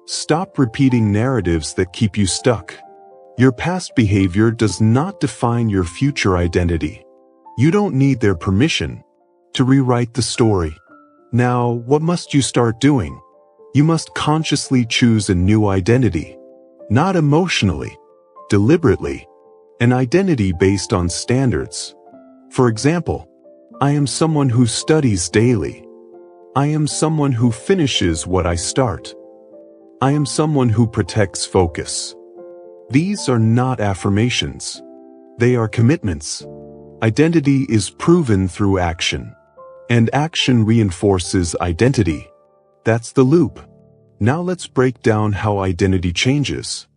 [SPEAKER 1] Stop repeating narratives that keep you stuck. Your past behavior does not define your future identity. You don't need their permission to rewrite the story. Now, what must you start doing? You must consciously choose a new identity. Not emotionally, deliberately. An identity based on standards. For example, I am someone who studies daily. I am someone who finishes what I start. I am someone who protects focus. These are not affirmations. They are commitments. Identity is proven through action. And action reinforces identity. That's the loop. Now let's break down how identity changes.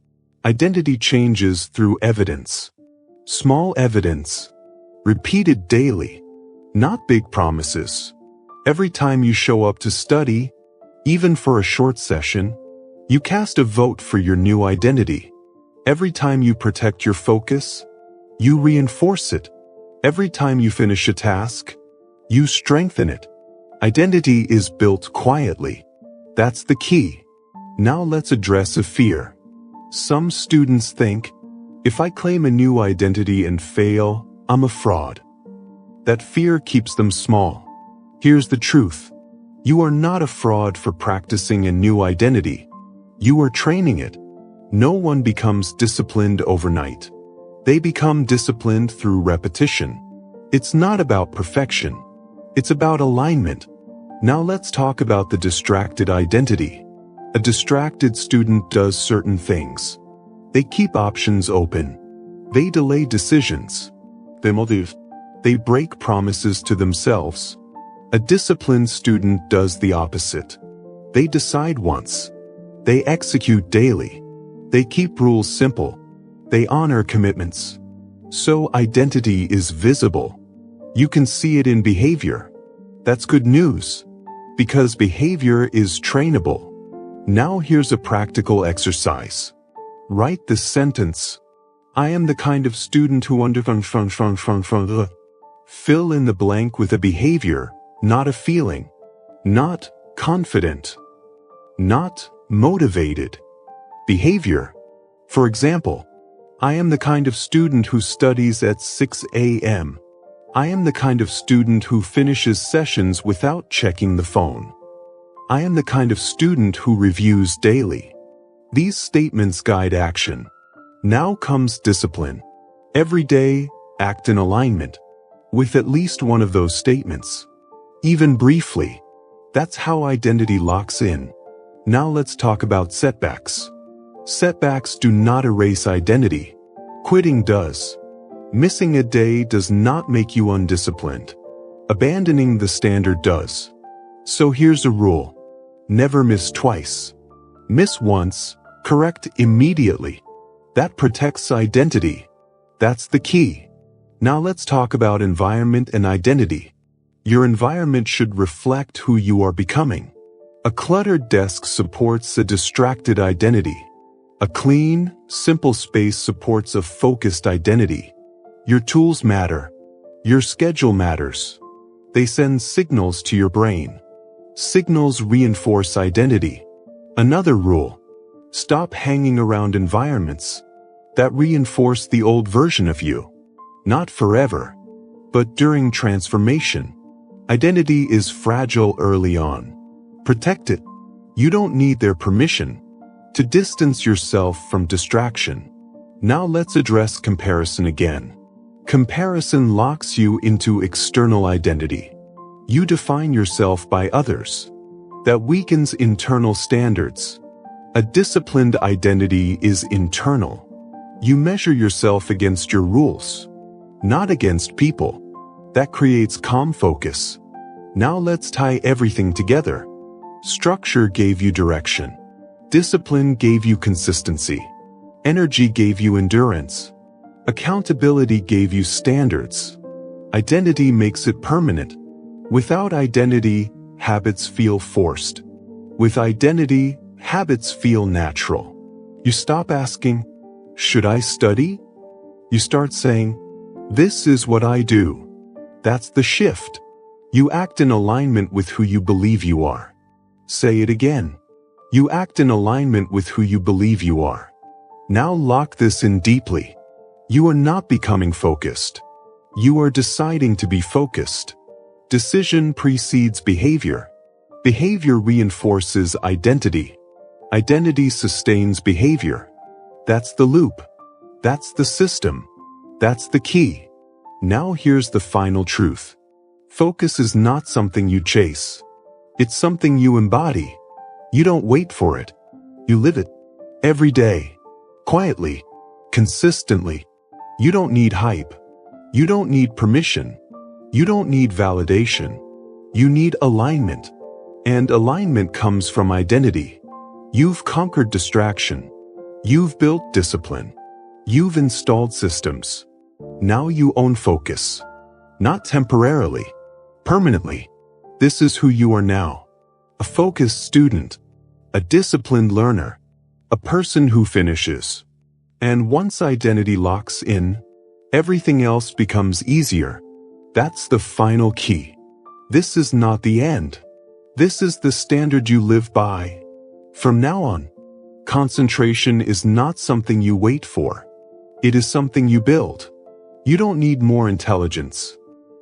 [SPEAKER 1] Identity changes through evidence. Small evidence. Repeated daily. Not big promises. Every time you show up to study, even for a short session, you cast a vote for your new identity. Every time you protect your focus, you reinforce it. Every time you finish a task, you strengthen it. Identity is built quietly. That's the key. Now let's address a fear. Some students think, if I claim a new identity and fail, I'm a fraud. That fear keeps them small. Here's the truth. You are not a fraud for practicing a new identity. You are training it. No one becomes disciplined overnight. They become disciplined through repetition. It's not about perfection. It's about alignment. Now let's talk about the distracted identity. A distracted student does certain things. They keep options open. They delay decisions. They break promises to themselves. A disciplined student does the opposite. They decide once. They execute daily. They keep rules simple. They honor commitments. So identity is visible. You can see it in behavior. That's good news, because behavior is trainable. Now here's a practical exercise. Write this sentence. I am the kind of student who Fill in the blank with a behavior, not a feeling. Not confident. Not motivated. Behavior. For example, I am the kind of student who studies at 6 a.m. I am the kind of student who finishes sessions without checking the phone. I am the kind of student who reviews daily. These statements guide action. Now comes discipline. Every day, act in alignment with at least one of those statements. Even briefly. That's how identity locks in. Now let's talk about setbacks. Setbacks do not erase identity. Quitting does. Missing a day does not make you undisciplined. Abandoning the standard does. So here's a rule. Never miss twice. Miss once, correct immediately. That protects identity. That's the key. Now let's talk about environment and identity. Your environment should reflect who you are becoming. A cluttered desk supports a distracted identity. A clean, simple space supports a focused identity. Your tools matter. Your schedule matters. They send signals to your brain. Signals reinforce identity. Another rule. Stop hanging around environments that reinforce the old version of you. Not forever, but during transformation. Identity is fragile early on. Protect it. You don't need their permission to distance yourself from distraction. Now let's address comparison again. Comparison locks you into external identity. You define yourself by others. That weakens internal standards. A disciplined identity is internal. You measure yourself against your rules, not against people. That creates calm focus. Now let's tie everything together. Structure gave you direction. Discipline gave you consistency. Energy gave you endurance. Accountability gave you standards. Identity makes it permanent. Without identity, habits feel forced. With identity, habits feel natural. You stop asking, should I study? You start saying, this is what I do. That's the shift. You act in alignment with who you believe you are. Say it again. You act in alignment with who you believe you are. Now lock this in deeply. You are not becoming focused. You are deciding to be focused. Decision precedes behavior. Behavior reinforces identity. Identity sustains behavior. That's the loop. That's the system. That's the key. Now here's the final truth. Focus is not something you chase. It's something you embody. You don't wait for it. You live it. Every day. Quietly. Consistently. You don't need hype. You don't need permission. You don't need validation. You need alignment. And alignment comes from identity. You've conquered distraction. You've built discipline. You've installed systems. Now you own focus. Not temporarily. Permanently. This is who you are now. A focused student, a disciplined learner, a person who finishes. And once identity locks in, everything else becomes easier. That's the final key. This is not the end. This is the standard you live by. From now on, concentration is not something you wait for. It is something you build. You don't need more intelligence.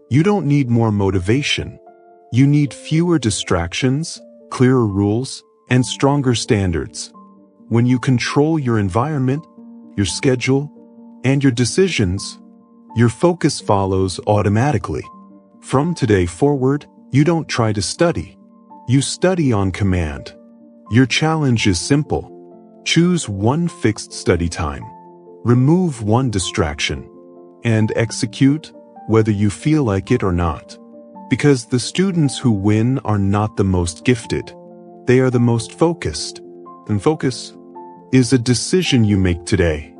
[SPEAKER 1] You don't need more motivation. You need fewer distractions, clearer rules, and stronger standards. When you control your environment, your schedule, and your decisions, your focus follows automatically. From today forward, you don't try to study. You study on command. Your challenge is simple. Choose one fixed study time. Remove one distraction. And execute, whether you feel like it or not. Because the students who win are not the most gifted. They are the most focused. And focus is a decision you make today.